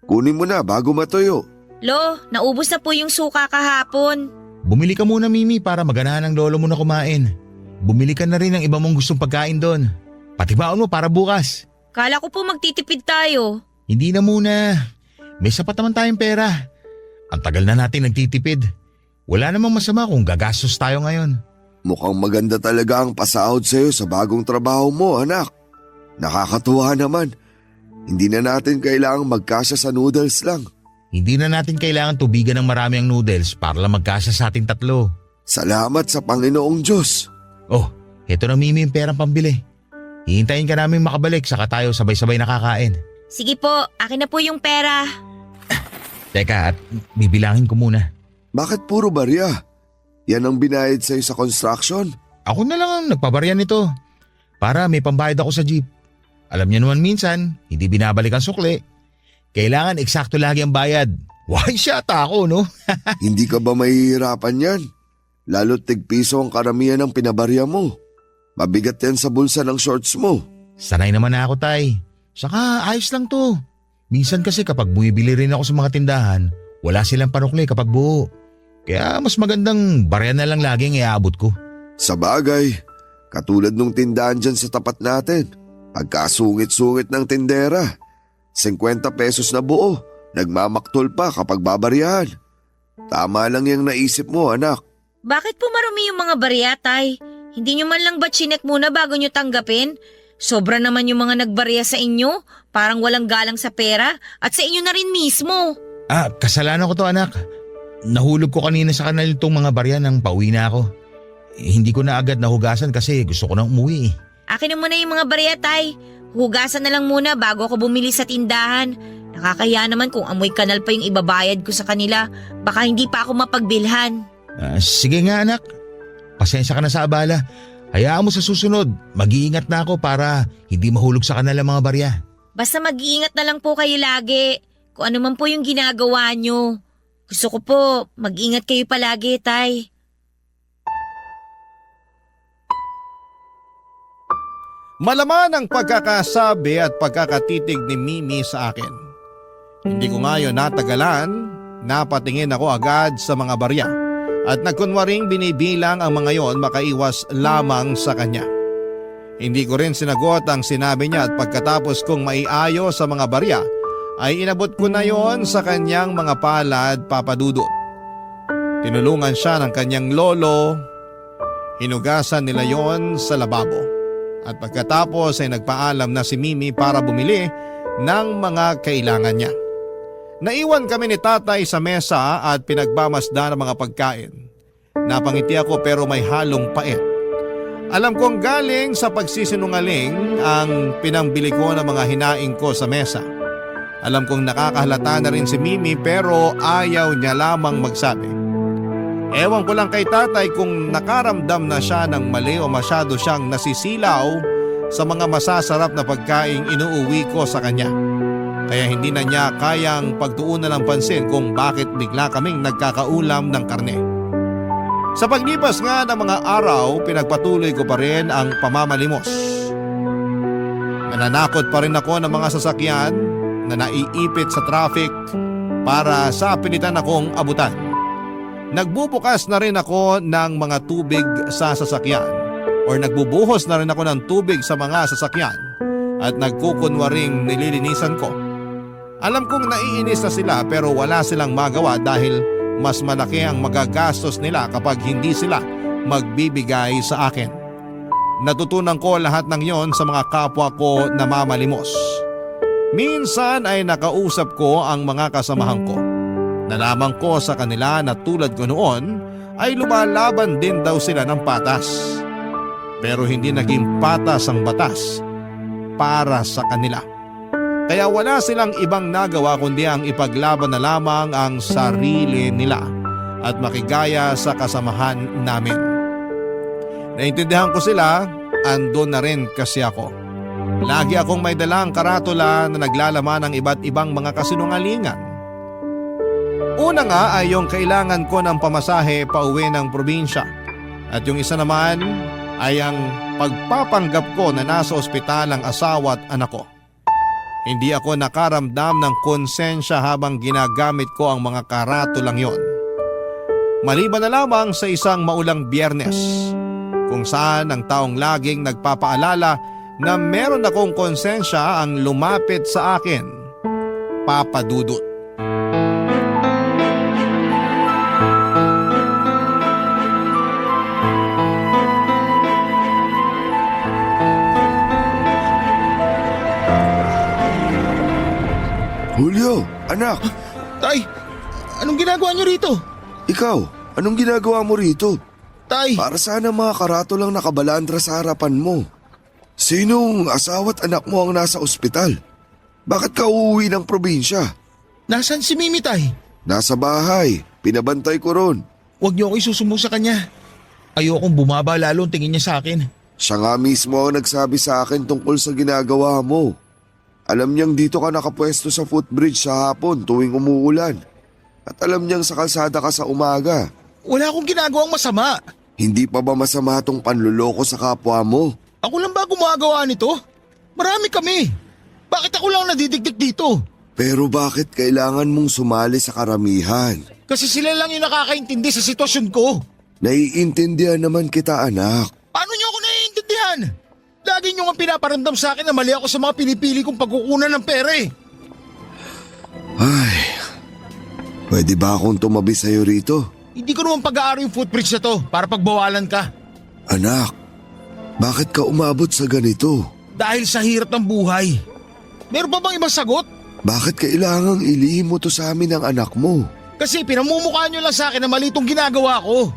Kunin mo na bago matuyo. Lo, naubos na po yung suka kahapon. Bumili ka muna Mimi para maganahan ng lolo mo na kumain. Bumili ka na rin ng iba mong gustong pagkain doon. Pati baon mo para bukas. Kala ko po magtitipid tayo. Hindi na muna. May sapat naman tayong pera. Ang tagal na natin nagtitipid. Wala namang masama kung gagastos tayo ngayon. Mukhang maganda talaga ang pasahod sa'yo sa bagong trabaho mo, anak. Nakakatuwa naman. Hindi na natin kailangang magkasya sa noodles lang. Hindi na natin kailangan tubigan ng marami ang noodles para lang magkasya sa ating tatlo. Salamat sa Panginoong Diyos. Oh, heto na Mimi yung perang pambili. Hihintayin ka namin makabalik saka tayo sabay-sabay nakakain. Sige po, akin na po yung pera. Teka, at bibilangin ko muna. Bakit puro barya? Yan ang binayad sa'yo sa construction? Ako na lang ang nagpabarya nito. Para may pambayad ako sa jeep. Alam niyo naman minsan, hindi binabalik ang sukli. Kailangan eksakto lagi ang bayad. Why shata ako, no? Hindi ka ba mahihirapan yan? Lalo't tig-piso ang karamihan ng pinabarya mo. Mabigat yan sa bulsa ng shorts mo. Sanay naman na ako, tay. Saka ayos lang to. Minsan kasi kapag bumibili rin ako sa mga tindahan, wala silang panukli kapag buo. Kaya mas magandang barya na lang lagi ang iaabot ko. Sa bagay, Katulad nung tindahan dyan sa tapat natin. Pagkasungit-sungit ng tindera. 50 pesos na buo. Nagmamaktol pa kapag babarihan. Tama lang yung naisip mo, anak. Bakit po marumi yung mga barya, Tay? Hindi nyo man lang ba chinek muna bago nyo tanggapin? Sobra naman yung mga nagbarya sa inyo. Parang walang galang sa pera. At sa inyo na rin mismo. Kasalanan ko to anak. Nahulog ko kanina sa kanal itong mga barya nang pauwi na ako. Hindi ko na agad nahugasan kasi gusto ko nang umuwi eh. Akin na muna yung mga barya, Tay. Hugasan na lang muna bago ako bumili sa tindahan. Nakakaya naman kung amoy kanal pa yung ibabayad ko sa kanila. Baka hindi pa ako mapagbilhan. Sige nga anak. Pasensya ka na sa abala. Hayaan mo sa susunod. Mag-iingat na ako para hindi mahulog sa kanal ang mga barya. Basta mag-iingat na lang po kayo lagi. Kung ano man po yung ginagawa nyo. Gusto ko po, mag-ingat kayo palagi, Tay. Malaman ang pagkakasabi at pagkakatitig ni Mimi sa akin. Hindi ko ngayon natagalan, napatingin ako agad sa mga barya at nagkunwaring binibilang ang mga yon makaiwas lamang sa kanya. Hindi ko rin sinagot ang sinabi niya at pagkatapos kong maiayo sa mga barya ay inabot ko na yon sa kanyang mga palad, Papa Dudut. Tinulungan siya ng kanyang lolo, hinugasan nila yon sa lababo. At pagkatapos ay nagpaalam na si Mimi para bumili ng mga kailangan niya. Naiwan kami ni tatay sa mesa at pinagmamasdan ng mga pagkain. Napangiti ako pero may halong pait. Alam kong galing sa pagsisinungaling ang pinambili ko ng mga hinaing ko sa mesa. Alam kong nakakahalata na rin si Mimi pero ayaw niya lamang magsabi. Ewan ko lang kay tatay kung nakaramdam na siya ng mali o masyado siyang nasisilaw sa mga masasarap na pagkaing inuuwi ko sa kanya. Kaya hindi na niya kayang pagtuunan ng pansin kung bakit bigla kaming nagkakaulam ng karne. Sa paglipas nga ng mga araw, pinagpatuloy ko pa rin ang pamamalimos. Nananakot pa rin ako ng mga sasakyan na naiipit sa traffic para sa pilitan akong abutan. Nagbubukas na rin ako ng mga tubig sa sasakyan or nagbubuhos na rin ako ng tubig sa mga sasakyan at nagkukunwaring nililinisan ko. Alam kong naiinis na sila pero wala silang magawa dahil mas malaki ang magagastos nila kapag hindi sila magbibigay sa akin. Natutunan ko lahat ng yon sa mga kapwa ko na mamalimos. Minsan ay nakausap ko ang mga kasamahan ko. Nalaman ko sa kanila na tulad ko noon ay lumalaban din daw sila ng patas. Pero hindi naging patas ang batas para sa kanila. Kaya wala silang ibang nagawa kundi ang ipaglaban na lamang ang sarili nila at makigaya sa kasamahan namin. Naintindihan ko sila, andun na rin kasi ako. Lagi akong may dalang karatula na naglalaman ng iba't ibang mga kasinungalingan. Una nga ay yung kailangan ko ng pamasahe pauwi ng probinsya at yung isa naman ay ang pagpapanggap ko na nasa ospital ang asawa at anak ko. Hindi ako nakaramdam ng konsensya habang ginagamit ko ang mga karatulang yon. Maliban na lamang sa isang maulang Biyernes kung saan ang taong laging nagpapaalala na meron akong konsensya ang lumapit sa akin, Papa Dudut. Julio, anak. Tay, anong ginagawa niyo rito? Ikaw, anong ginagawa mo rito? Tay, Para sana mga karato lang nakabalandra sa harapan mo. Sinong asawa at anak mo ang nasa ospital? Bakit ka uuwi ng probinsya? nasan si Mimi tay? Nasa bahay, pinabantay ko ron. Huwag niyo ako isusumbong sa kanya. Ayokong bumaba lalo ang tingin niya sa akin. Siya nga mismo ang nagsabi sa akin tungkol sa ginagawa mo. Alam niyang dito ka nakapwesto sa footbridge sa hapon tuwing umuulan. At alam niyang sa kalsada ka sa umaga. Wala akong ginagawang masama. Hindi pa ba masama tong panluloko sa kapwa mo? Ako lang ba gumagawa nito? Marami kami. Bakit ako lang nadidigdik dito? Pero bakit kailangan mong sumali sa karamihan? Kasi sila lang yung nakakaintindi sa sitwasyon ko. Naiintindihan naman kita, anak. Paano niyo ako naiintindihan? Lagi nyo nga pinaparamdam sa akin na mali ako sa mga pinipili kong pagkukunan ng pera eh. Ay, pwede ba akong tumabi sa'yo rito? Hindi ko naman pag-aari yung footbridge na to para pagbawalan ka. Anak, bakit ka umabot sa ganito? Dahil sa hirap ng buhay. Meron pa bang ibang sagot? Bakit kailangang ilihim mo to sa amin ng anak mo? Kasi pinamumukhaan nyo lang sa akin na mali itong ginagawa ko.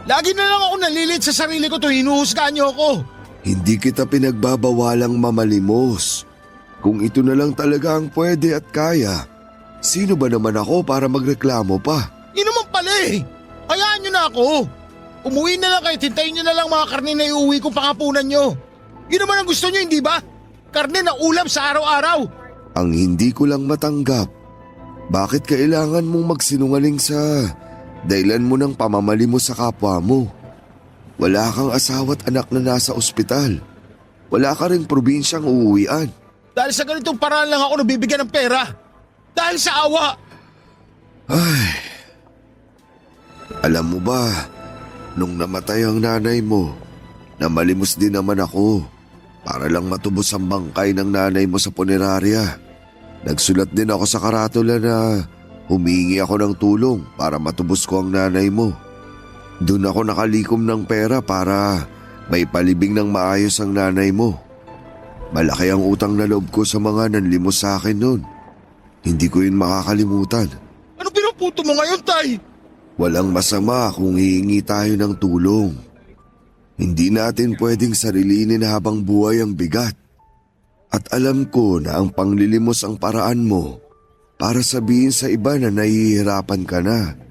Lagi na lang ako nalilit sa sarili ko to, hinuhusgahan nyo ako. Hindi kita pinagbabawalang mamalimos. Kung ito na lang talaga ang pwede at kaya, sino ba naman ako para magreklamo pa? Yun naman pala eh. Hayaan nyo na ako. Umuwi na lang kayo, tintayin nyo na lang mga karne na iuwi kong pangapunan nyo. Yun naman ang gusto nyo, hindi ba? Karne na ulam sa araw-araw. Ang hindi ko lang matanggap, bakit kailangan mong magsinungaling sa dahilan mo ng pamamalimos sa kapwa mo? Wala kang asawa't anak na nasa ospital. Wala ka ring probinsyang uuwian. Dahil sa ganitong paraan lang ako nabibigyan ng pera. Dahil sa awa. Ay, alam mo ba, nung namatay ang nanay mo, namalimos din naman ako para lang matubos ang bangkay ng nanay mo sa punerarya. Nagsulat din ako sa karatula na humingi ako ng tulong para matubos ko ang nanay mo. Doon ako nakalikom ng pera para may palibing ng maayos ang nanay mo. Malaki ang utang na loob ko sa mga nanlimos sa akin noon. Hindi ko yun makakalimutan. Ano pinuputo mo ngayon, Tay? Walang masama kung hihingi tayo ng tulong. Hindi natin pwedeng sarilinin habang buhay ang bigat. At alam ko na ang panglilimos ang paraan mo para sabihin sa iba na nahihirapan ka na.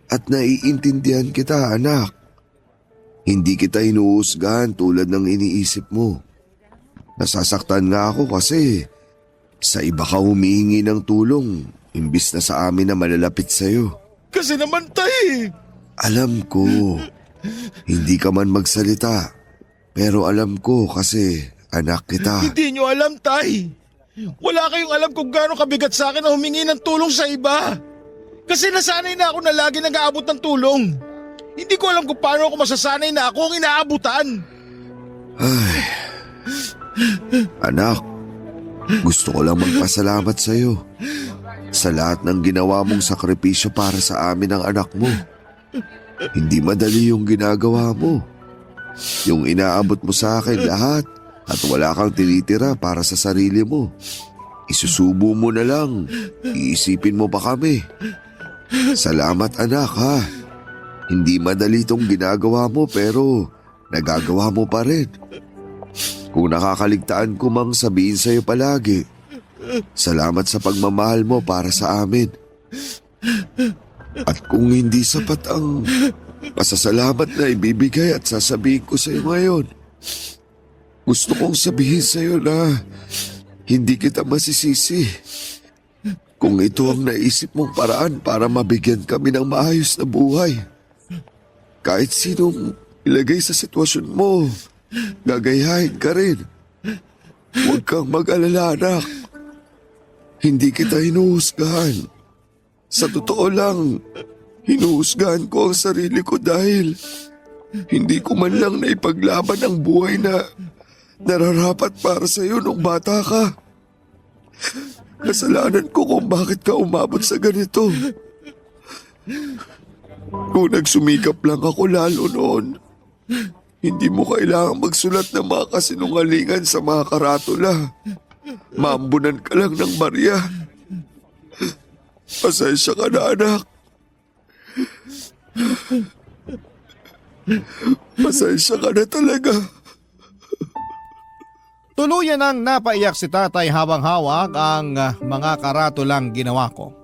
At naiintindihan kita, anak. Hindi kita inuusgahan tulad ng iniisip mo. Nasasaktan nga ako kasi sa iba ka humihingi ng tulong imbis na sa amin na malalapit sa'yo. Kasi naman, Tay. Alam ko, hindi ka man magsalita. Pero alam ko kasi anak kita. Hindi nyo alam, Tay. Wala kayong alam kung gaano kabigat sa akin na humingi ng tulong sa iba. Kasi nasanay na ako na lagi nag-aabot ng tulong. Hindi ko alam kung paano ako masasanay na ako ang inaabutan. Ay, anak, gusto ko lang magpasalamat sa iyo sa lahat ng ginawa mong sakripisyo para sa amin ng anak mo. Hindi madali yung ginagawa mo. Yung inaabot mo sa akin lahat at wala kang tinitira para sa sarili mo. Isusubo mo na lang, iisipin mo pa kami. Salamat anak ha. Hindi madali tong ginagawa mo pero nagagawa mo pa rin. Kung nakakaligtaan ko mang sabihin sa'yo palagi, salamat sa pagmamahal mo para sa amin. At kung hindi sapat ang pasasalamat na ibibigay at sasabihin ko sa'yo ngayon, gusto kong sabihin sa'yo na hindi kita masisisi. Kung ito ang naisip mong paraan para mabigyan kami ng maayos na buhay. Kahit sinong ilagay sa sitwasyon mo, gagayahin ka rin. Huwag kang mag-alala, anak. Hindi kita hinuhusgahan. Sa totoo lang, hinuhusgahan ko ang sarili ko dahil hindi ko man lang naipaglaban ang buhay na nararapat para sa iyo nung bata ka. Kasalanan ko kung bakit ka umabot sa ganito. Kung nagsumikap lang ako lalo noon, hindi mo kailangang magsulat ng mga kasinungalingan sa mga karatula. Maambunan ka lang ng barya. Pasensya ka na, anak. Pasensya ka na talaga. Tuluyan ang napaiyak si tatay habang hawak ang mga karatulang ginawa ko.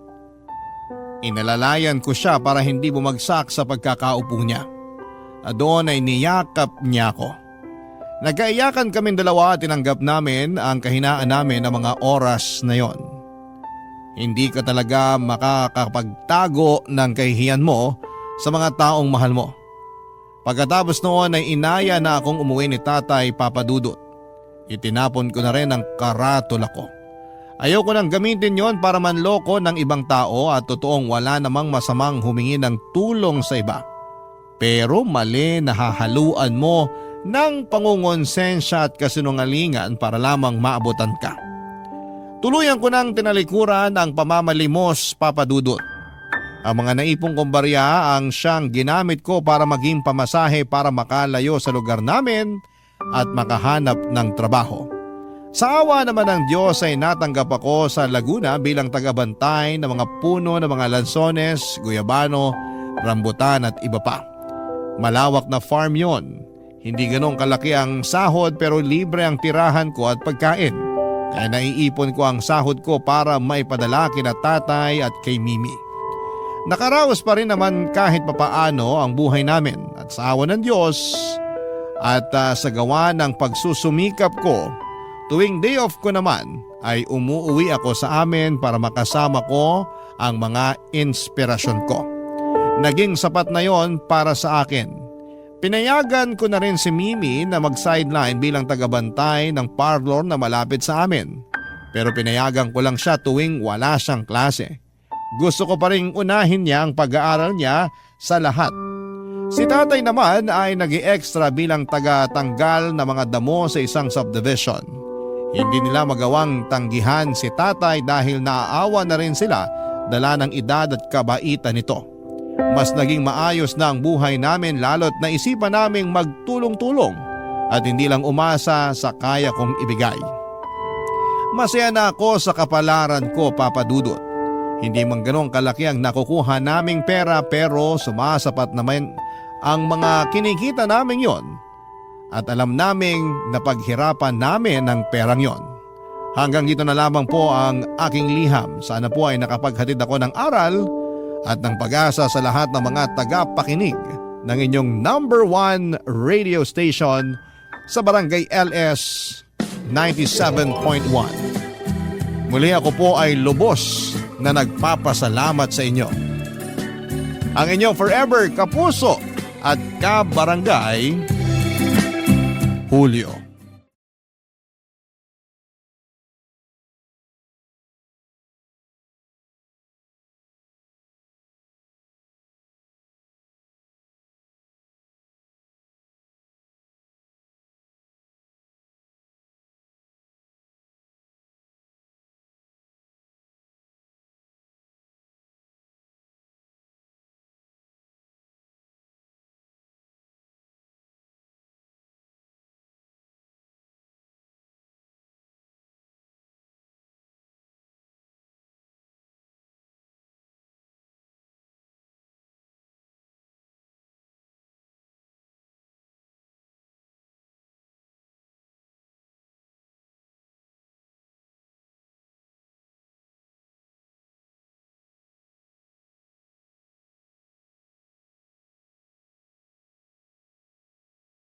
Inalalayan ko siya para hindi bumagsak sa pagkakaupo niya. Doon ay niyakap niya ako. Nagkaiyakan kaming dalawa at tinanggap namin ang kahinaan namin ng mga oras na yon. Hindi ka talaga makakapagtago ng kahihiyan mo sa mga taong mahal mo. Pagkatapos noon ay inaya na akong umuwi ni tatay Papadudot. Itinapon ko na rin ang karatula ko. Ayoko nang gamitin yon para manloko ng ibang tao at totoong wala namang masamang humingi ng tulong sa iba. Pero mali na hahaluan mo ng pangungonsensya at kasinungalingan para lamang maabutan ka. Tuluyan ko nang tinalikuran ang pamamalimos, Papa Dudut. Ang mga naipong kong barya ang siyang ginamit ko para maging pamasahe para makalayo sa lugar namin at makahanap ng trabaho. Sa awa naman ng Diyos ay natanggap ako sa Laguna bilang tagabantay ng mga puno ng mga lansones, guyabano, rambutan at iba pa. Malawak na farm yon. Hindi ganong kalaki ang sahod pero libre ang tirahan ko at pagkain. Kaya naiipon ko ang sahod ko para maipadala kina tatay at kay Mimi. Nakaraos pa rin naman kahit papaano ang buhay namin at sa awa ng Diyos at sa gawa ng pagsusumikap ko, tuwing day off ko naman ay umuuwi ako sa amin para makasama ko ang mga inspirasyon ko. Naging sapat na yon para sa akin. Pinayagan ko na rin si Mimi na mag-sideline bilang tagabantay ng parlor na malapit sa amin. Pero pinayagan ko lang siya tuwing wala siyang klase. Gusto ko pa rin unahin niya ang pag-aaral niya sa lahat. Si tatay naman ay nag-i-extra bilang taga-tanggal na mga damo sa isang subdivision. Hindi nila magawang tanggihan si tatay dahil naaawa na rin sila dala ng edad at kabaitan nito. Mas naging maayos na ang buhay namin lalo't naisipan naming magtulong-tulong at hindi lang umasa sa kaya kong ibigay. Masaya na ako sa kapalaran ko, Papa Dudut. Hindi man ganong kalaki ang nakukuha naming pera pero sumasapat naman ang mga kinikita namin yon. At alam naming napaghirapan namin ang perang yon. Hanggang dito na lamang po ang aking liham. Sana po ay nakapaghatid ako ng aral at ng pag-asa sa lahat ng mga tagapakinig ng inyong number 1 radio station sa Barangay LS 97.1. Muli ako po ay lubos na nagpapasalamat sa inyo. Ang inyong forever kapuso at kabarangay, Julio.